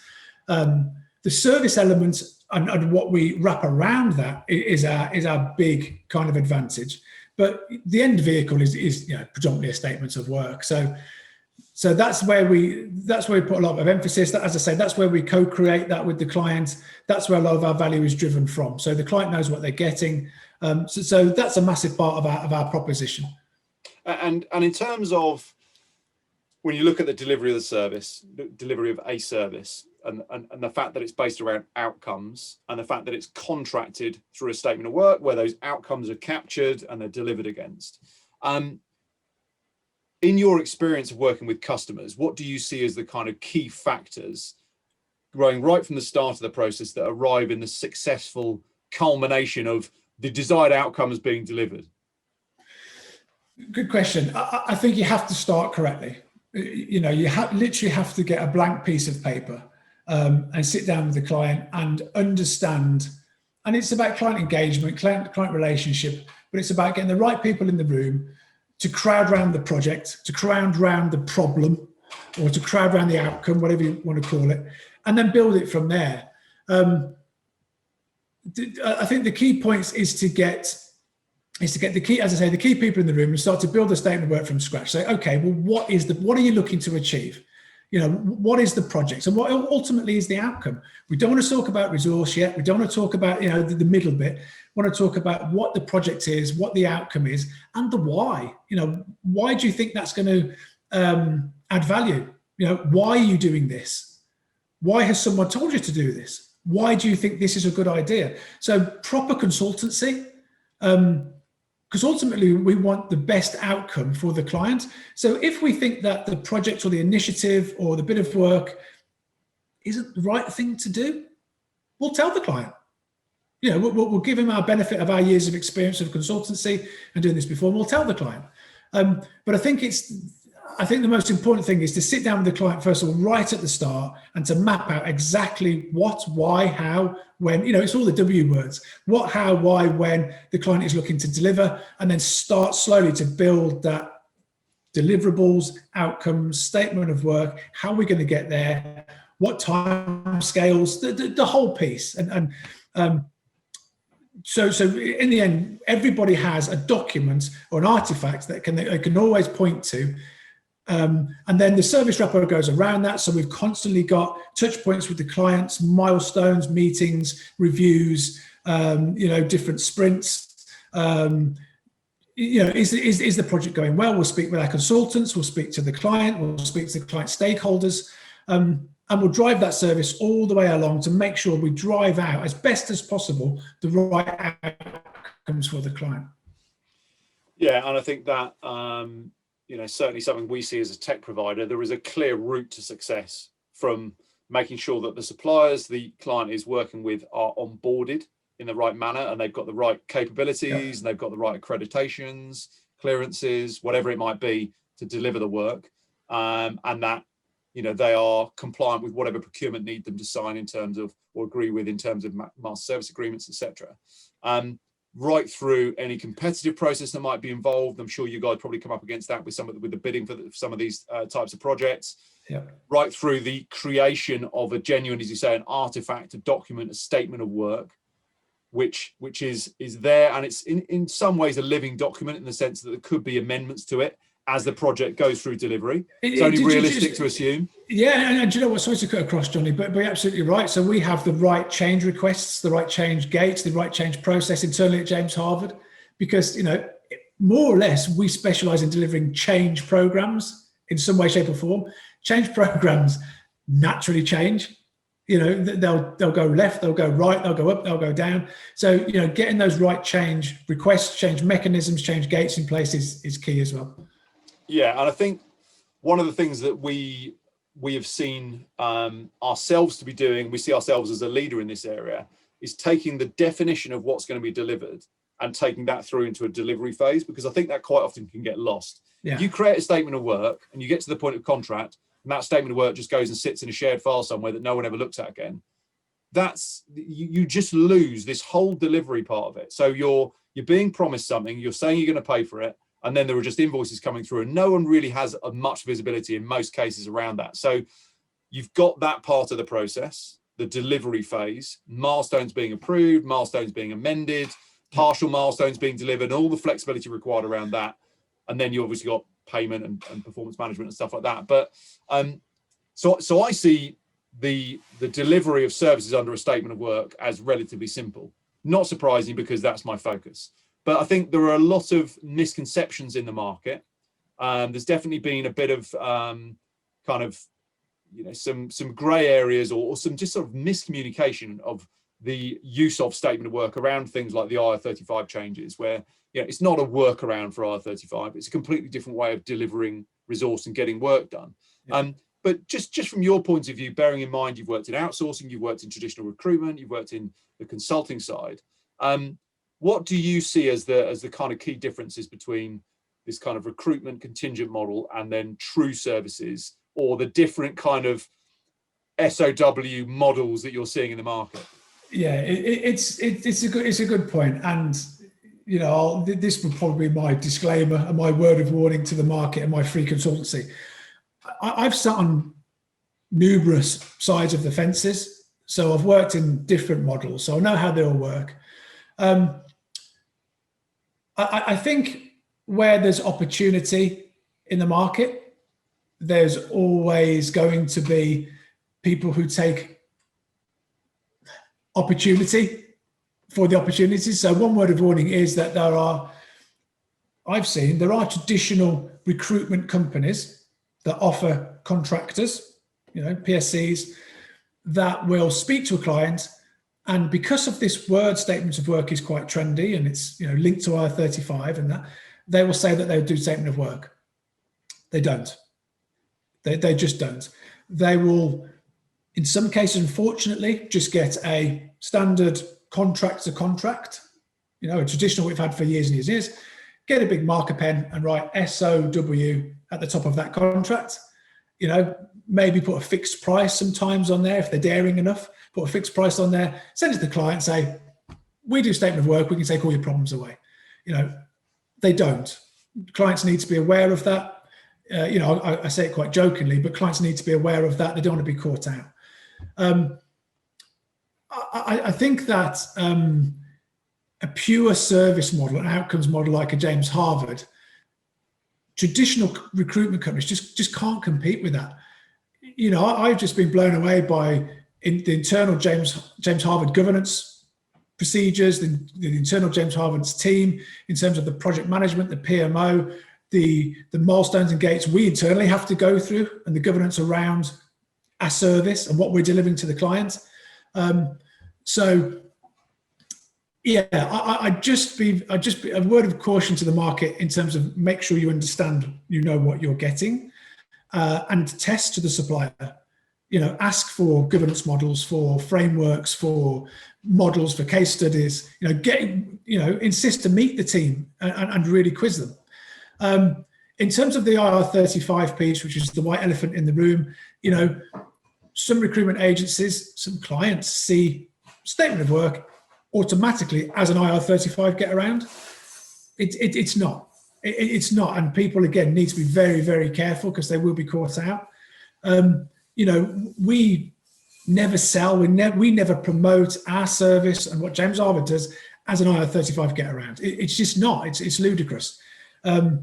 The service element and what we wrap around that is our big kind of advantage. But the end vehicle is predominantly a statement of work. So that's where we put a lot of emphasis. That, as I say, that's where we co-create that with the client. That's where a lot of our value is driven from. So the client knows what they're getting. So that's a massive part of our proposition. And in terms of when you look at the delivery of a service, and the fact that it's based around outcomes, and the fact that it's contracted through a statement of work where those outcomes are captured and they're delivered against. In your experience of working with customers, what do you see as the kind of key factors growing right from the start of the process that arrive in the successful culmination of the desired outcomes being delivered? Good question. I think you have to start correctly. You literally have to get a blank piece of paper and sit down with the client and understand. And it's about client engagement, client relationship, but it's about getting the right people in the room to crowd round the project, to crowd round the problem, or to crowd round the outcome, whatever you want to call it, and then build it from there. I think the key points is to get the key, as I say, the key people in the room and start to build a statement of work from scratch. Say, okay, well, what are you looking to achieve? What is the project, and what ultimately is the outcome? We don't want to talk about resource yet. We don't want to talk about the middle bit. We want to talk about what the project is, what the outcome is, and the why. Why do you think that's going to add value? Why are you doing this? Why has someone told you to do this? Why do you think this is a good idea? So proper consultancy, because ultimately we want the best outcome for the client. So if we think that the project or the initiative or the bit of work isn't the right thing to do, we'll tell the client. We'll give him our benefit of our years of experience of consultancy and doing this before, and we'll tell the client. But I think the most important thing is to sit down with the client first of all, right at the start, and to map out exactly what, why, how, when. It's all the W words: what, how, why, when the client is looking to deliver, and then start slowly to build that deliverables, outcomes, statement of work. How are we going to get there? What time scales? The whole piece. So in the end, everybody has a document or an artifact that they can always point to. And then the service wrapper goes around that. So we've constantly got touch points with the clients, milestones, meetings, reviews, different sprints. Is the project going well? We'll speak with our consultants, we'll speak to the client, we'll speak to the client stakeholders, and we'll drive that service all the way along to make sure we drive out as best as possible the right outcomes for the client. Yeah, and I think that certainly something we see as a tech provider. There is a clear route to success from making sure that the suppliers the client is working with are onboarded in the right manner, and they've got the right capabilities, and they've got the right accreditations, clearances, whatever it might be, to deliver the work, and that they are compliant with whatever procurement need them to sign in terms of, or agree with in terms of master service agreements, etc. right through any competitive process that might be involved. I'm sure you guys probably come up against that with with the bidding for some of these types of projects. Yeah. Right through the creation of a genuine, as you say, an artifact, a document, a statement of work, which is there, and it's in some ways a living document in the sense that there could be amendments to it as the project goes through delivery. It's only realistic to assume. Yeah, and do you know what? Sorry to cut across, Johnny, but you're absolutely right. So we have the right change requests, the right change gates, the right change process internally at James Harvard, because, you know, more or less we specialize in delivering change programs in some way, shape, or form. Change programs naturally change. You know, they'll go left, they'll go right, they'll go up, they'll go down. So, you know, getting those right change requests, change mechanisms, change gates in place is key as well. Yeah, and I think one of the things that we have seen ourselves to be doing, we see ourselves as a leader in this area, is taking the definition of what's going to be delivered and taking that through into a delivery phase, because I think that quite often can get lost. Yeah. If you create a statement of work and you get to the point of contract, and that statement of work just goes and sits in a shared file somewhere that no one ever looks at again, you just lose this whole delivery part of it. So you're being promised something, you're saying you're going to pay for it, and then there are just invoices coming through, and no one really has much visibility in most cases around that. So you've got that part of the process, the delivery phase, milestones being approved, milestones being amended, partial milestones being delivered, and all the flexibility required around that. And then you obviously got payment and performance management and stuff like that. But so I see the delivery of services under a statement of work as relatively simple. Not surprising, because that's my focus. But I think there are a lot of misconceptions in the market. There's definitely been a bit of kind of, you know, some grey areas or some just sort of miscommunication of the use of statement of work around things like the IR35 changes, where, you know, it's not a workaround for IR35. It's a completely different way of delivering resource and getting work done. Yeah. But just from your point of view, bearing in mind you've worked in outsourcing, you've worked in traditional recruitment, you've worked in the consulting side, what do you see as the kind of key differences between this kind of recruitment contingent model and then true services, or the different kind of SoW models that you're seeing in the market? Yeah, it's a good point, and, you know, this would probably be my disclaimer and my word of warning to the market and my free consultancy. I've sat on numerous sides of the fences, so I've worked in different models, so I know how they all work. I think where there's opportunity in the market, there's always going to be people who take opportunity for the opportunities. So one word of warning is that there are traditional recruitment companies that offer contractors, you know, PSCs, that will speak to a client, and because of this word, statement of work is quite trendy and it's, you know, linked to IR35, and that they will say that they would do statement of work. They don't. They just don't. They will, in some cases, unfortunately, just get a standard contract to contract, you know, a traditional we've had for years and years and years, get a big marker pen and write SOW at the top of that contract, you know, maybe put a fixed price sometimes on there if they're daring enough, put a fixed price on there, send it to the client, say, we do statement of work, we can take all your problems away. You know, they don't. Clients need to be aware of that. You know, I say it quite jokingly, but clients need to be aware of that. They don't want to be caught out. I think that a pure service model, an outcomes model like a James Harvard, traditional recruitment companies just can't compete with that. You know, I've just been blown away by the internal James Harvard governance procedures, the internal James Harvard's team in terms of the project management, the PMO, the milestones and gates we internally have to go through, and the governance around our service and what we're delivering to the client. So yeah, I just be a word of caution to the market in terms of make sure you understand, you know what you're getting, and test to the supplier. You know, ask for governance models, for frameworks, for models, for case studies. You know, insist to meet the team and really quiz them. In terms of the IR35 piece, which is the white elephant in the room, you know, some recruitment agencies, some clients see statement of work, automatically as an IR35 get around. It's not. It's not, and people again need to be very, very careful because they will be caught out. We never sell, we never promote our service and what James Harvard does as an IR35 get around. It's just not. It's ludicrous. I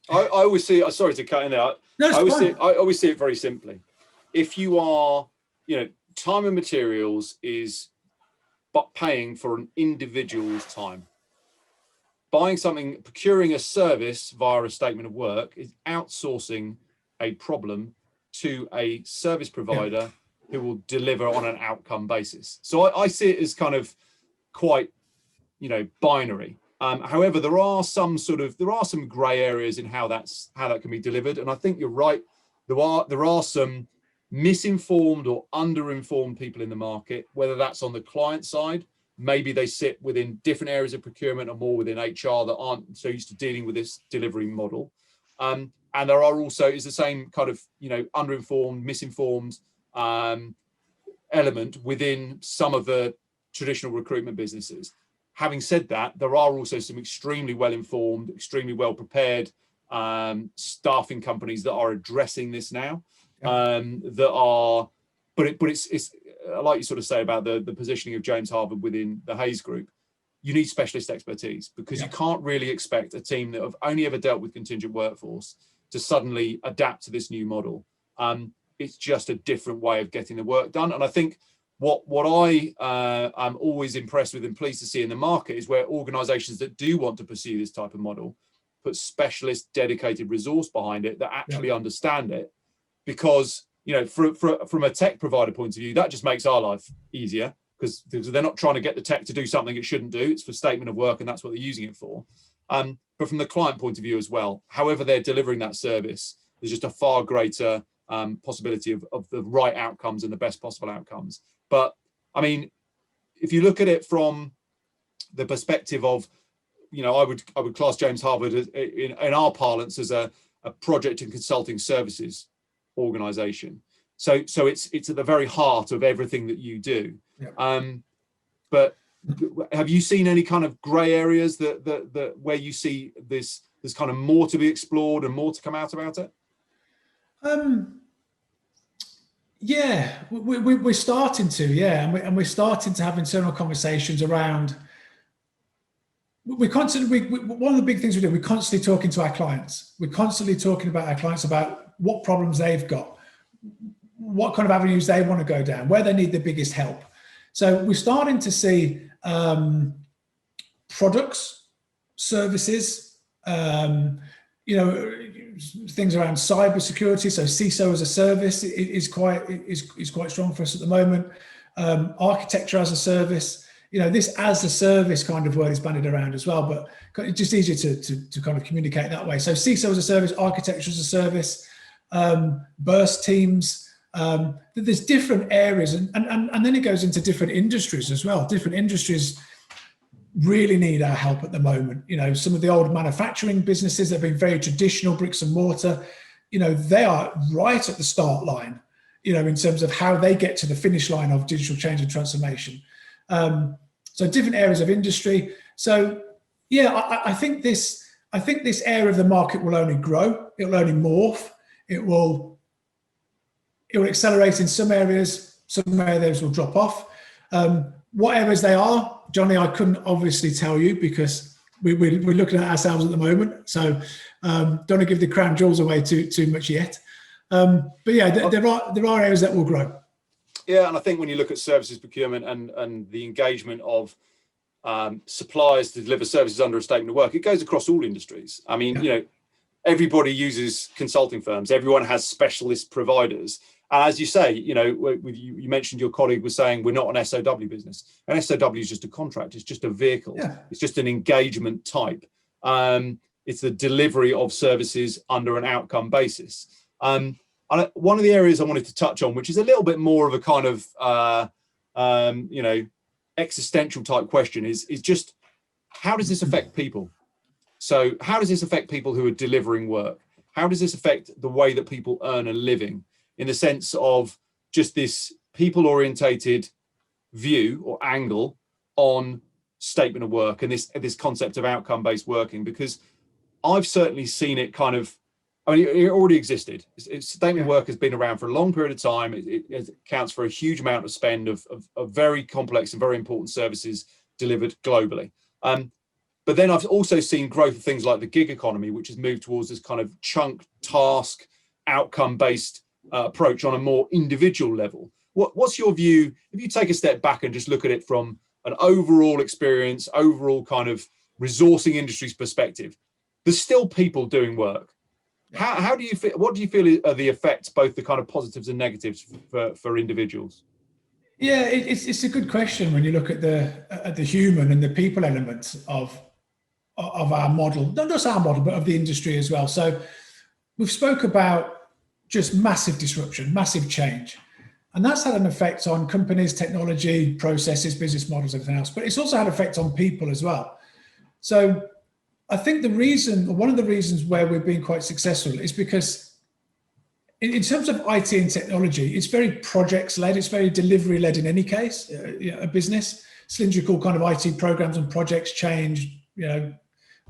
always see. Sorry to cut in there. No, I always see it very simply. If you are, time and materials is but paying for an individual's time. Buying something, procuring a service via a statement of work is outsourcing a problem to a service provider who will deliver on an outcome basis. So I see it as kind of quite, binary. However, there are some grey areas in how that can be delivered, and I think you're right. There are some misinformed or underinformed people in the market, whether that's on the client side. Maybe they sit within different areas of procurement or more within HR that aren't so used to dealing with this delivery model. And there are also is the same kind of, underinformed, misinformed element within some of the traditional recruitment businesses. Having said that, there are also some extremely well-informed, extremely well-prepared staffing companies that are addressing this now. It's like you sort of say about the positioning of James Harvard within the Hayes Group. You need specialist expertise because you can't really expect a team that have only ever dealt with contingent workforce to suddenly adapt to this new model. It's just a different way of getting the work done. And I think what I am always impressed with and pleased to see in the market is where organizations that do want to pursue this type of model put specialist dedicated resource behind it that actually understand it, because from a tech provider point of view, that just makes our life easier because they're not trying to get the tech to do something it shouldn't do. It's for statement of work and that's what they're using it for. But from the client point of view as well, however they're delivering that service, there's just a far greater possibility of the right outcomes and the best possible outcomes. But I mean, if you look at it from the perspective of, I would class James Harvard as, in our parlance as a project and consulting services organization. So it's at the very heart of everything that you do. But have you seen any kind of grey areas that where you see there's kind of more to be explored and more to come out about it? We're starting to, and we're starting to have internal conversations around. One of the big things we do, we're constantly talking to our clients. We're constantly talking about our clients about what problems they've got, what kind of avenues they want to go down, where they need the biggest help. So we're starting to see products, services, things around cybersecurity. So SoW as a service is quite strong for us at the moment. Architecture as a service. This as a service kind of word is bandied around as well, but it's just easier to kind of communicate that way. So SoW as a service, architecture as a service, burst teams. There's different areas, and then it goes into different industries as well. Different industries really need our help at the moment. Some of the old manufacturing businesses that have been very traditional, bricks and mortar, they are right at the start line, in terms of how they get to the finish line of digital change and transformation. So different areas of industry. So I think this area of the market will only grow. It will only morph. It will accelerate in some areas. Some areas will drop off. What areas they are, Johnny, I couldn't obviously tell you because we're looking at ourselves at the moment. So don't want to give the crown jewels away too much yet. But there are areas that will grow. Yeah, and I think when you look at services procurement and the engagement of suppliers to deliver services under a statement of work, it goes across all industries. I mean, everybody uses consulting firms. Everyone has specialist providers. And as you say, you mentioned your colleague was saying we're not an SoW business. An SoW is just a contract. It's just a vehicle. Yeah. It's just an engagement type. It's the delivery of services under an outcome basis. And one of the areas I wanted to touch on, which is a little bit more of a kind of, existential type question, is just how does this affect people? So how does this affect people who are delivering work? How does this affect the way that people earn a living, in the sense of just this people-orientated view or angle on statement of work and this concept of outcome-based working? Because I've certainly seen it kind of, I mean, it already existed. Statement of work has been around for a long period of time. It accounts for a huge amount of spend of very complex and very important services delivered globally. But then I've also seen growth of things like the gig economy, which has moved towards this kind of chunk, task, outcome-based approach on a more individual level. What's your view, if you take a step back and just look at it from an overall experience, overall kind of resourcing industry's perspective? There's still people doing work. How do you feel? What do you feel are the effects, both the kind of positives and negatives for individuals? Yeah, it's a good question when you look at the human and the people elements of our model, not just our model, but of the industry as well. So we've spoke about just massive disruption, massive change, and that's had an effect on companies, technology, processes, business models, everything else. But it's also had an effect on people as well. So I think one of the reasons where we've been quite successful is because in terms of IT and technology, it's very projects led, it's very delivery led in any case. A business, cylindrical kind of IT programs and projects change,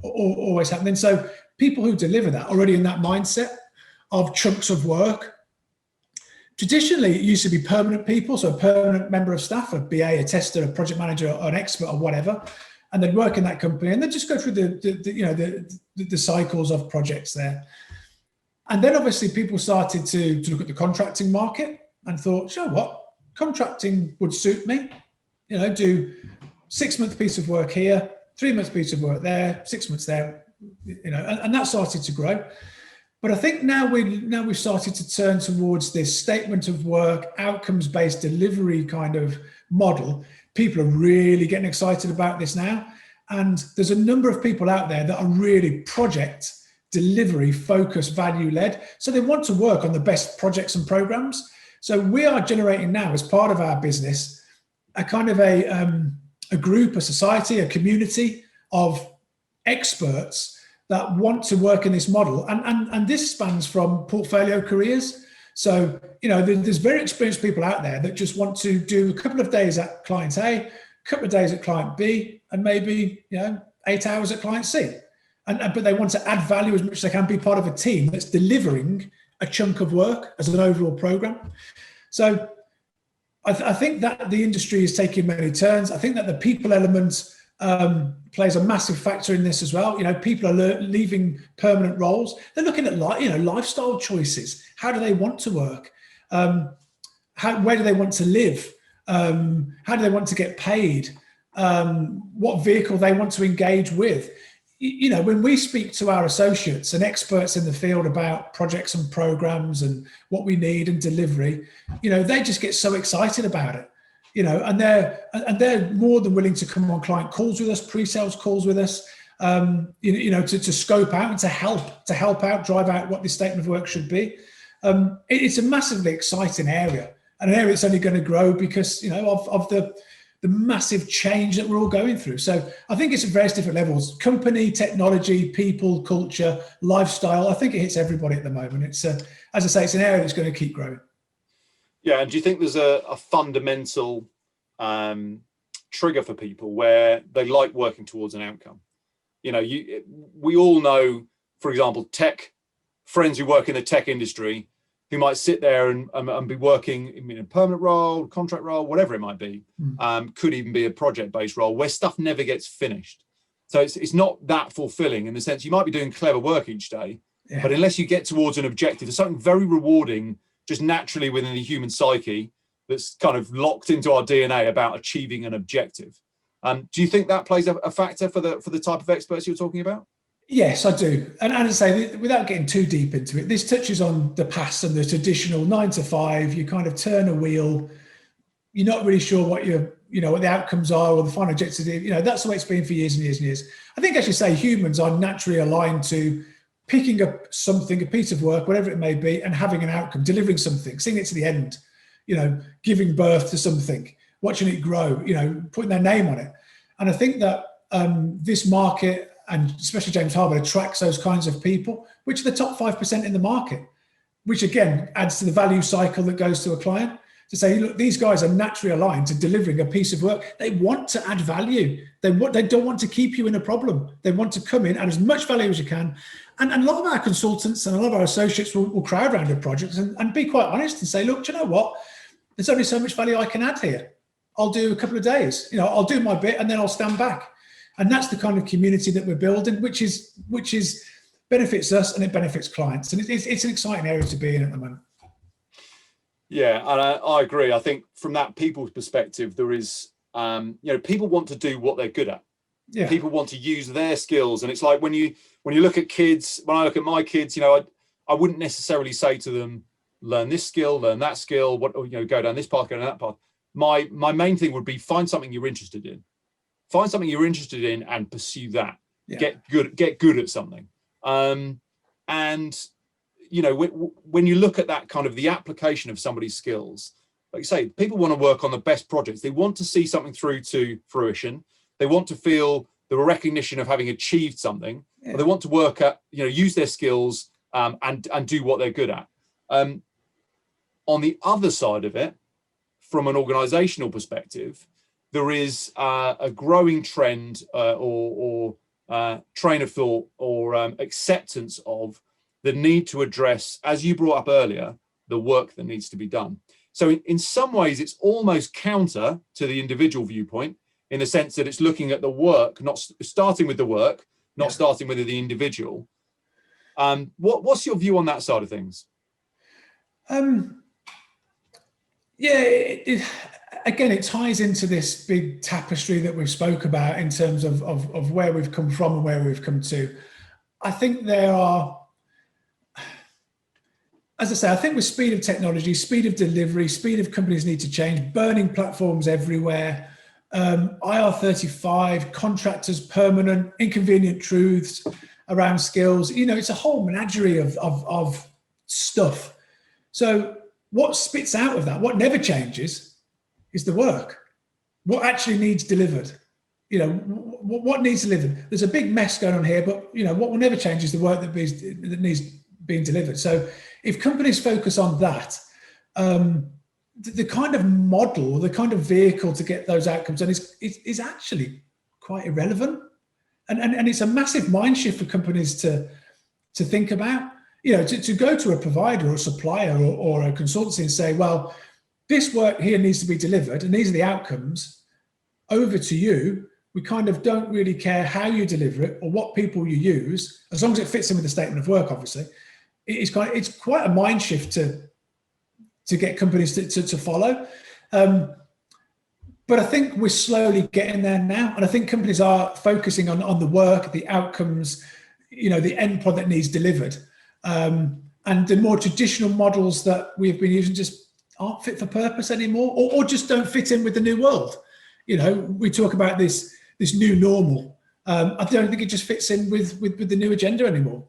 always happening. So people who deliver that already in that mindset of chunks of work. Traditionally, it used to be permanent people, so a permanent member of staff, a BA, a tester, a project manager, or an expert, or whatever, and they'd work in that company, and they'd just go through the cycles of projects there. And then obviously people started to look at the contracting market and thought, you know what, contracting would suit me. Do 6-month piece of work here, 3-month piece of work there, 6 months there, and that started to grow. But I think now we've started to turn towards this statement of work, outcomes-based delivery kind of model. People are really getting excited about this now. And there's a number of people out there that are really project delivery focused, value led. So they want to work on the best projects and programs. So we are generating now, as part of our business, a kind of a group, a society, a community of experts that want to work in this model. And this spans from portfolio careers. So, there's very experienced people out there that just want to do a couple of days at client A, a couple of days at client B, and maybe, 8 hours at client C. But they want to add value as much as they can, be part of a team that's delivering a chunk of work as an overall program. So I think that the industry is taking many turns. I think that the people element plays a massive factor in this as well. People are leaving permanent roles. They're looking at lifestyle choices. How do they want to work? Where do they want to live? How do they want to get paid? What vehicle they want to engage with? When we speak to our associates and experts in the field about projects and programs and what we need and delivery, they just get so excited about it. And they're more than willing to come on client calls with us, pre-sales calls with us, to scope out and to help out, drive out what this statement of work should be. It's a massively exciting area, and an area that's only going to grow because of the massive change that we're all going through. So I think it's at various different levels: company, technology, people, culture, lifestyle. I think it hits everybody at the moment. It's as I say, it's an area that's going to keep growing. Yeah, and do you think there's a fundamental trigger for people where they like working towards an outcome? We all know, for example, tech friends who work in the tech industry who might sit there and be working in a permanent role, contract role, whatever it might be. Could even be a project-based role where stuff never gets finished. So it's not that fulfilling in the sense you might be doing clever work each day, but unless you get towards an objective, there's something very rewarding just naturally within the human psyche that's kind of locked into our DNA about achieving an objective. Do you think that plays a factor for the type of experts you're talking about? Yes, I do. And as I say, without getting too deep into it, this touches on the past and the traditional 9 to 5. You kind of turn a wheel. You're not really sure what what the outcomes are or the final objective. That's the way it's been for years and years and years. I think, as you say, humans are naturally aligned to picking up something, a piece of work, whatever it may be, and having an outcome, delivering something, seeing it to the end, giving birth to something, watching it grow, putting their name on it. And I think that this market, and especially James Harvard, attracts those kinds of people, which are the top 5% in the market, which again adds to the value cycle that goes to a client. to say, look, these guys are naturally aligned to delivering a piece of work. They want to add value. They don't want to keep you in a problem. They want to come in, add as much value as you can. And a lot of our consultants and a lot of our associates will crowd around a project and be quite honest and say, look, do you know what? There's only so much value I can add here. I'll do a couple of days. I'll do my bit and then I'll stand back. And that's the kind of community that we're building, which is benefits us and it benefits clients. And it's an exciting area to be in at the moment. Yeah, and I agree. I think from that people's perspective, there is, people want to do what they're good at. Yeah. People want to use their skills. And it's like when you look at kids, when I look at my kids, I wouldn't necessarily say to them, learn this skill, learn that skill, go down this path, go down that path. My main thing would be find something you're interested in. Find something you're interested in and pursue that. Yeah. Get good at something. When you look at that kind of the application of somebody's skills, like you say, people want to work on the best projects. They want to see something through to fruition. They want to feel the recognition of having achieved something. Yeah. Or they want to work at, use their skills and do what they're good at. On the other side of it, from an organizational perspective, there is a growing trend or train of thought or acceptance of the need to address, as you brought up earlier, the work that needs to be done. So in some ways, it's almost counter to the individual viewpoint in the sense that it's looking at the work, not starting with the work, not starting with the individual. What's your view on that side of things? Again, it ties into this big tapestry that we've spoke about in terms of where we've come from and where we've come to. I think there are, as I say, I think with speed of technology, speed of delivery, speed of companies need to change, burning platforms everywhere, IR35, contractors, permanent, inconvenient truths around skills. It's a whole menagerie of stuff. So what spits out of that, what never changes, is the work. What actually needs delivered? What needs delivered? There's a big mess going on here, but what will never change is the work that needs being delivered. So if companies focus on that, the kind of model, the kind of vehicle to get those outcomes done is actually quite irrelevant. And it's a massive mind shift for companies to think about. To go to a provider or a supplier or a consultancy and say, well, this work here needs to be delivered and these are the outcomes, over to you. We kind of don't really care how you deliver it or what people you use, as long as it fits in with the statement of work, obviously. It's quite a mind shift to get companies to follow. But I think we're slowly getting there now. And I think companies are focusing on the work, the outcomes, the end product needs delivered. And the more traditional models that we've been using just aren't fit for purpose anymore, or just don't fit in with the new world. We talk about this new normal. I don't think it just fits in with the new agenda anymore.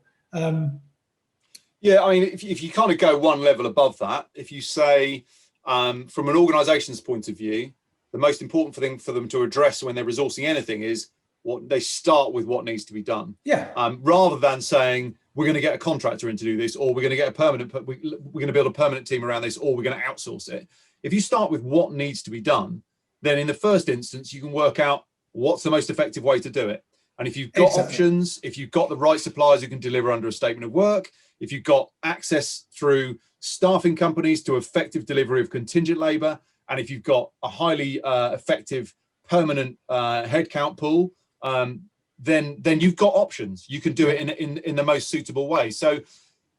Yeah, I mean, if you kind of go one level above that, if you say, from an organization's point of view, the most important thing for them to address when they're resourcing anything is what they start with, what needs to be done. Yeah. Rather than saying, we're going to get a contractor in to do this, or we're going to get we're going to build a permanent team around this, or we're going to outsource it. If you start with what needs to be done, then in the first instance, you can work out what's the most effective way to do it. And if you've got options, if you've got the right suppliers who can deliver under a statement of work, if you've got access through staffing companies to effective delivery of contingent labor, and if you've got a highly effective permanent headcount pool, then you've got options. You can do it in the most suitable way. So,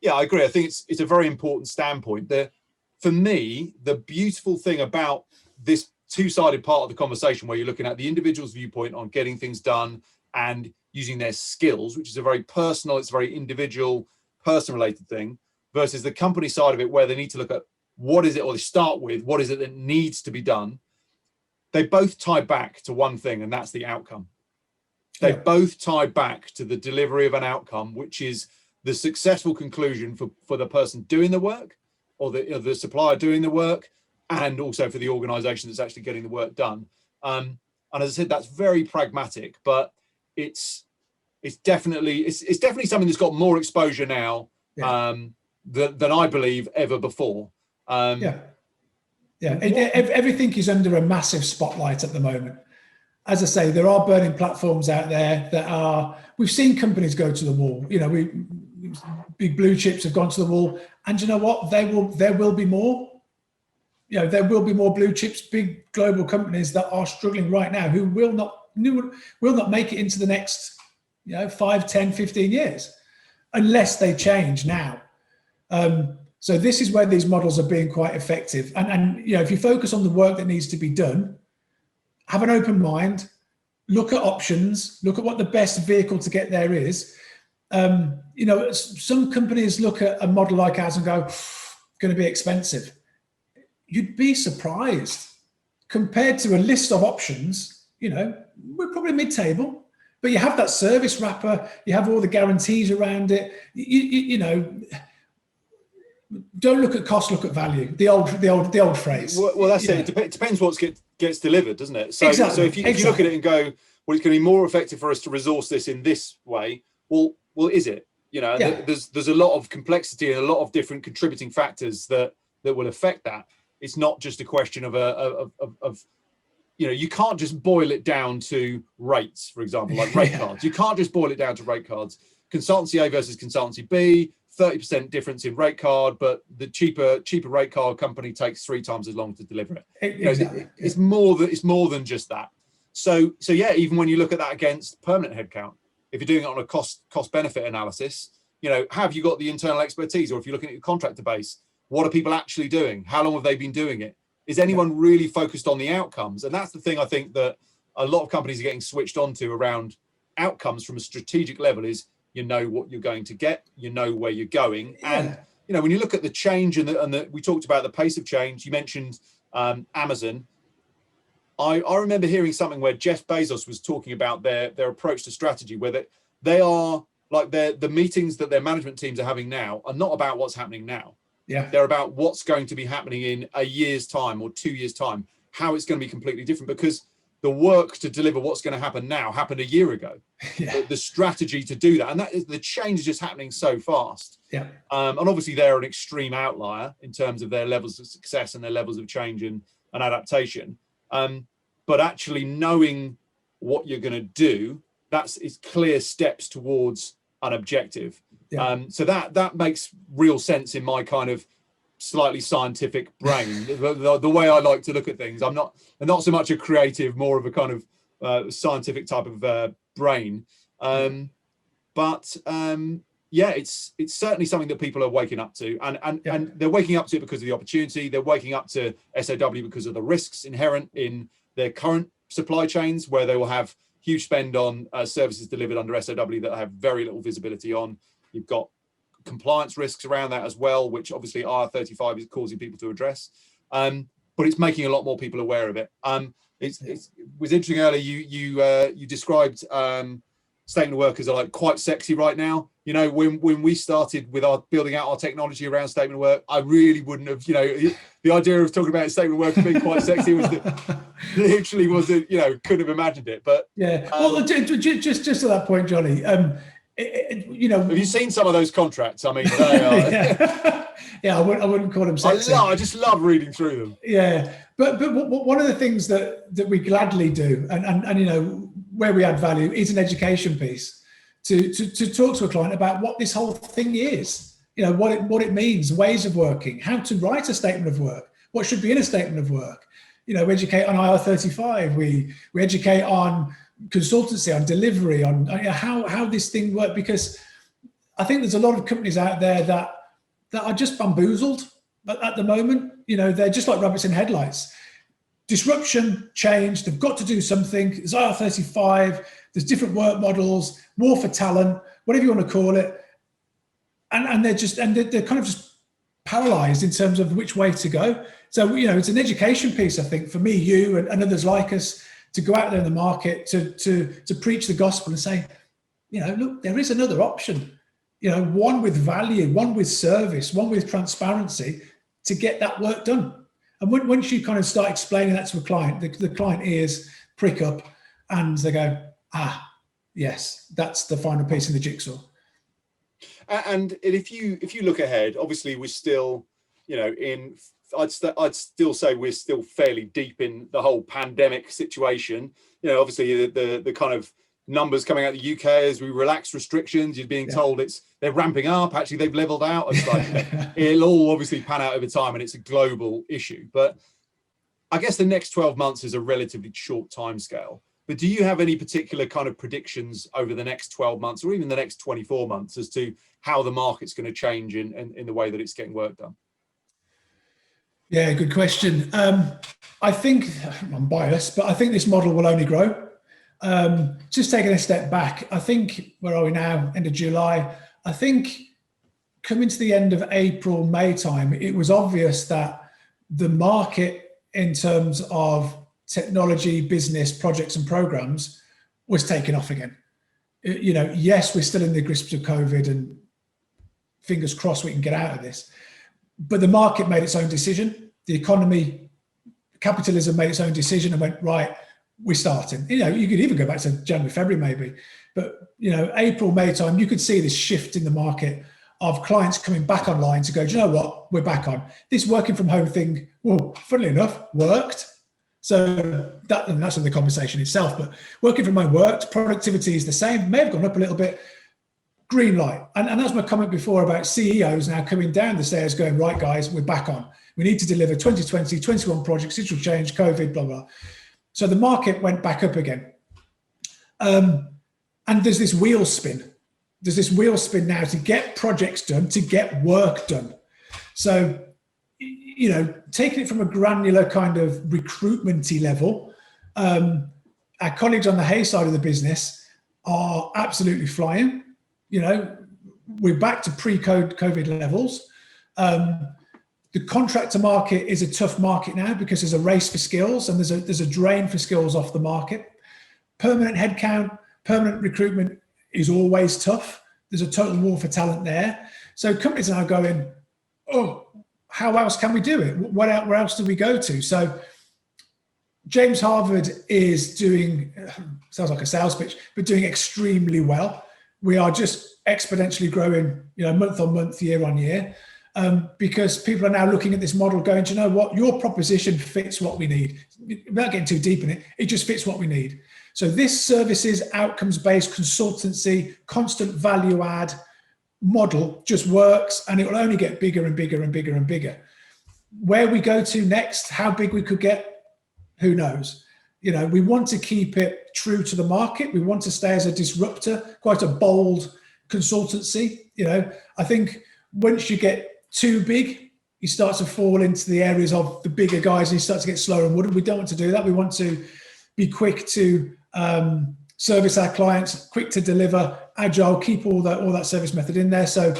yeah, I agree. I think it's a very important standpoint. For me, the beautiful thing about this two-sided part of the conversation, where you're looking at the individual's viewpoint on getting things done and using their skills, which is a very personal, it's a very individual, person-related thing, versus the company side of it, where they need to look at what is it, or they start with what is it that needs to be done. They both tie back to one thing, and that's the outcome. They both tie back to the delivery of an outcome, which is the successful conclusion for the person doing the work, or the supplier doing the work, and also for the organization that's actually getting the work done. And as I said, that's very pragmatic, but it's definitely something that's got more exposure now than I believe ever before. Yeah, everything is under a massive spotlight at the moment. As I say, there are burning platforms out there that are, we've seen companies go to the wall. You know, big blue chips have gone to the wall, and you know what? There will be more. You know, there will be more blue chips, big global companies that are struggling right now who will not make it into the next, 5, 10, 15 years unless they change now. So this is where these models are being quite effective. And if you focus on the work that needs to be done, have an open mind, look at options, look at what the best vehicle to get there is. Some companies look at a model like ours and go, going to be expensive. You'd be surprised compared to a list of options. We're probably mid-table, but you have that service wrapper, you have all the guarantees around it. Don't look at cost, look at value. The old phrase. Well, that's it. It depends what gets delivered, doesn't it? So, exactly. So if you look at it and go, well, it's going to be more effective for us to resource this in this way. Well, is it? There's a lot of complexity and a lot of different contributing factors that will affect that. It's not just a question of you can't just boil it down to rates, for example, like rate cards. You can't just boil it down to rate cards. Consultancy A versus consultancy B, 30% difference in rate card, but the cheaper rate card company takes 3 times as long to deliver it. Exactly. It's more than just that. So yeah, even when you look at that against permanent headcount, if you're doing it on a cost benefit analysis, have you got the internal expertise? Or if you're looking at your contractor base, what are people actually doing? How long have they been doing it? Is anyone really focused on the outcomes? And that's the thing I think that a lot of companies are getting switched onto around outcomes from a strategic level is, what you're going to get, where you're going. And, when you look at the change and we talked about the pace of change, you mentioned Amazon. I remember hearing something where Jeff Bezos was talking about their approach to strategy, where they are like the meetings that their management teams are having now are not about what's happening now. Yeah. They're about what's going to be happening in a year's time or 2 years' time, how it's going to be completely different, because the work to deliver what's going to happen now happened a year ago. Yeah. The strategy to do that, and the change is just happening so fast. Yeah. And obviously they're an extreme outlier in terms of their levels of success and their levels of change and adaptation. But actually knowing what you're going to do, it's clear steps towards an objective. Yeah. So that makes real sense in my kind of slightly scientific brain. The way I like to look at things, I'm not so much a creative, more of a kind of scientific type of brain. But it's certainly something that people are waking up to, and they're waking up to it because of the opportunity. They're waking up to SoW because of the risks inherent in their current supply chains, where they will have huge spend on services delivered under SoW that have very little visibility on. You've got compliance risks around that as well, which obviously IR35 is causing people to address. But it's making a lot more people aware of it. It was interesting earlier. You described statement of work as like quite sexy right now. When we started with our building out our technology around statement of work, I really wouldn't have. The idea of talking about statement of work as being quite sexy was literally wasn't. Couldn't have imagined it. But well, just to that point, Johnny. Have you seen some of those contracts? I mean, they are. I wouldn't call them sexy. I just love reading through them. Yeah, but one of the things that we gladly do, and where we add value, is an education piece to talk to a client about what this whole thing is. What it means, ways of working, how to write a statement of work, what should be in a statement of work. We educate on IR35. We educate on consultancy, on delivery, on how this thing works, because I think there's a lot of companies out there that are just bamboozled at the moment. They're just like rabbits in headlights. Disruption, change, they've got to do something. There's IR35, there's different work models, war for talent, whatever you want to call it. And they're kind of just paralyzed in terms of which way to go. So, it's an education piece, I think, for me, you and others like us, to go out there in the market to preach the gospel and say, look, there is another option, one with value, one with service, one with transparency to get that work done. And once you kind of start explaining that to a client, the client ears prick up and they go, yes, that's the final piece in the jigsaw. And if you look ahead, obviously we're still, in I'd still say we're still fairly deep in the whole pandemic situation. You know, obviously the kind of numbers coming out of the UK as we relax restrictions, you're being told they're ramping up. Actually, they've leveled out. It's like, it'll all obviously pan out over time, and it's a global issue. But I guess the next 12 months is a relatively short time scale. But do you have any particular kind of predictions over the next 12 months or even the next 24 months as to how the market's going to change in the way that it's getting work done? Yeah, good question. I think, I'm biased, but I think this model will only grow. Just taking a step back, I think, where are we now? End of July. I think coming to the end of April, May time, it was obvious that the market in terms of technology, business, projects and programs was taking off again. You know, yes, we're still in the grips of COVID and fingers crossed we can get out of this. But the market made its own decision. The economy, capitalism made its own decision and went, right, we're starting. You know, you could even go back to January, February maybe. But, you know, April, May time, you could see this shift in the market of clients coming back online to go, do you know what, we're back on. This working from home thing, well, funnily enough, worked. So that's the conversation itself, but working from home worked, productivity is the same, may have gone up a little bit, green light. And that's my comment before about CEOs now coming down the stairs going, right, guys, we're back on. We need to deliver 2020, 21 projects, digital change, COVID, blah, blah. So the market went back up again. And there's this wheel spin. There's this wheel spin now to get projects done, to get work done. So, you know, taking it from a granular kind of recruitmenty level, our colleagues on the Hay side of the business are absolutely flying. You know, we're back to pre-COVID levels. The contractor market is a tough market now because there's a race for skills and there's a drain for skills off the market. Permanent headcount, permanent recruitment is always tough. There's a total war for talent there. So companies are now going, oh, how else can we do it? Where else do we go to? So James Harvard is doing, sounds like a sales pitch, but doing extremely well. We are just exponentially growing, you know, month on month, year on year, because people are now looking at this model going, do you know what? Your proposition fits what we need. Without getting too deep in it, it just fits what we need. So this services, outcomes-based consultancy, constant value add model just works, and it will only get bigger and bigger and bigger and bigger. Where we go to next, how big we could get, who knows? You know, we want to keep it true to the market. We want to stay as a disruptor, quite a bold consultancy. You know, I think once you get too big, you start to fall into the areas of the bigger guys and you start to get slower and wooden. We don't want to do that. We want to be quick to service our clients, quick to deliver, agile, keep all that service method in there. So,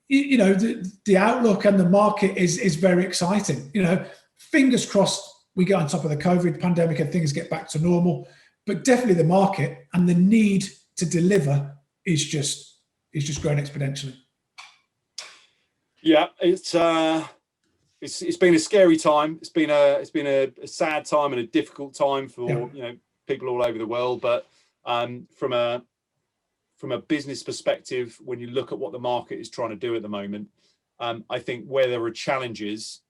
you know, the outlook and the market is very exciting. You know, fingers crossed we get on top of the COVID pandemic and things get back to normal. But definitely the market and the need to deliver is just growing exponentially. Yeah, it's been a scary time. It's been a sad time and a difficult time for you know, people all over the world. But from a business perspective, when you look at what the market is trying to do at the moment, I think where there are challenges,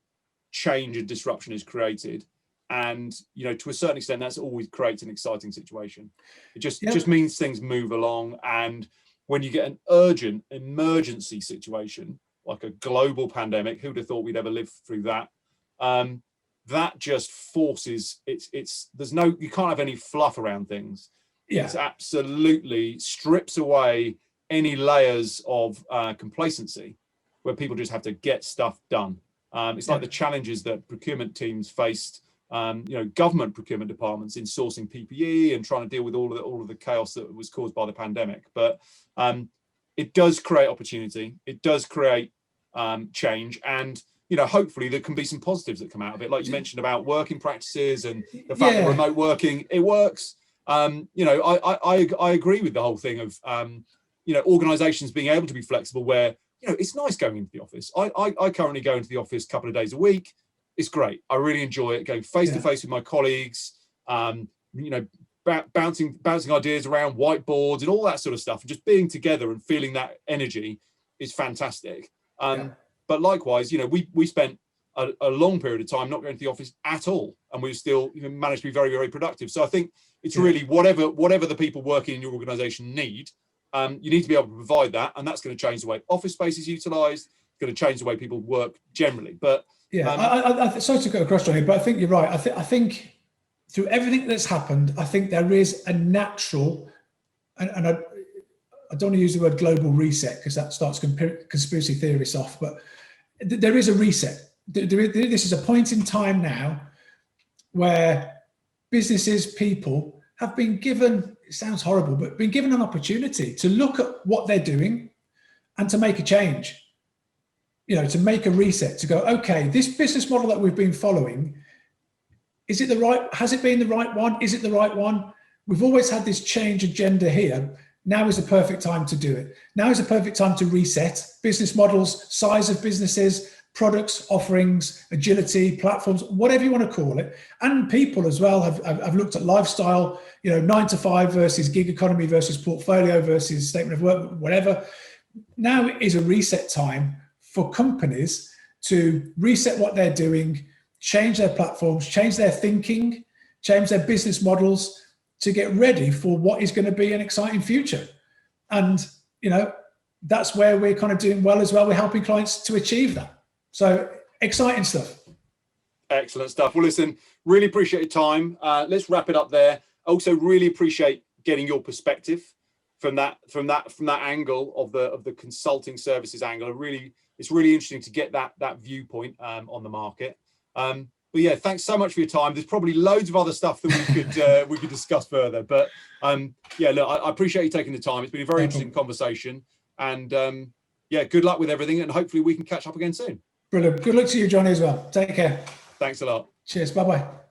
change and disruption is created. And, you know, to a certain extent, that's always creates an exciting situation. It just means things move along. And when you get an urgent emergency situation, like a global pandemic, who'd have thought we'd ever live through that? That just forces you can't have any fluff around things. Yeah. It absolutely strips away any layers of complacency where people just have to get stuff done. It's like the challenges that procurement teams faced, you know, government procurement departments in sourcing PPE and trying to deal with all of the chaos that was caused by the pandemic. But it does create opportunity. It does create change, and you know, hopefully there can be some positives that come out of it. Like you mentioned about working practices and the fact that remote working, it works. You know, I agree with the whole thing of you know, organizations being able to be flexible where, you know, it's nice going into the office. I currently go into the office a couple of days a week. It's great. I really enjoy it, going face to face with my colleagues, you know, bouncing ideas around whiteboards and all that sort of stuff, and just being together and feeling that energy is fantastic. But likewise, you know, we spent a long period of time not going to the office at all, and we've still managed to be very, very productive. So I think it's really whatever the people working in your organisation need, you need to be able to provide that, and that's going to change the way office space is utilised. It's going to change the way people work generally. But sorry to go across, Johnny, but I think you're right. I think through everything that's happened, I think there is a natural, and I don't want to use the word global reset because that starts conspiracy theorists off, but there is a reset. This is a point in time now where businesses, people have been given, it sounds horrible, but been given an opportunity to look at what they're doing and to make a change, to make a reset, to go, okay, this business model that we've been following, has it been the right one? Is it the right one? We've always had this change agenda here. Now is the perfect time to do it. Now is the perfect time to reset business models, size of businesses, products, offerings, agility, platforms, whatever you want to call it. And people as well have looked at lifestyle, 9 to 5 versus gig economy versus portfolio versus statement of work, whatever. Now is a reset time for companies to reset what they're doing, change their platforms, change their thinking, change their business models to get ready for what is going to be an exciting future. And, that's where we're kind of doing well as well. We're helping clients to achieve that. So exciting stuff. Excellent stuff. Well, listen, really appreciate your time. Let's wrap it up there. Also really appreciate getting your perspective from that angle of the consulting services angle. It's really interesting to get that viewpoint on the market. But yeah, thanks so much for your time. There's probably loads of other stuff that we could discuss further. But yeah, look, I appreciate you taking the time. It's been a very interesting conversation. And yeah, good luck with everything. And hopefully we can catch up again soon. Brilliant. Good luck to you, Johnny, as well. Take care. Thanks a lot. Cheers. Bye-bye.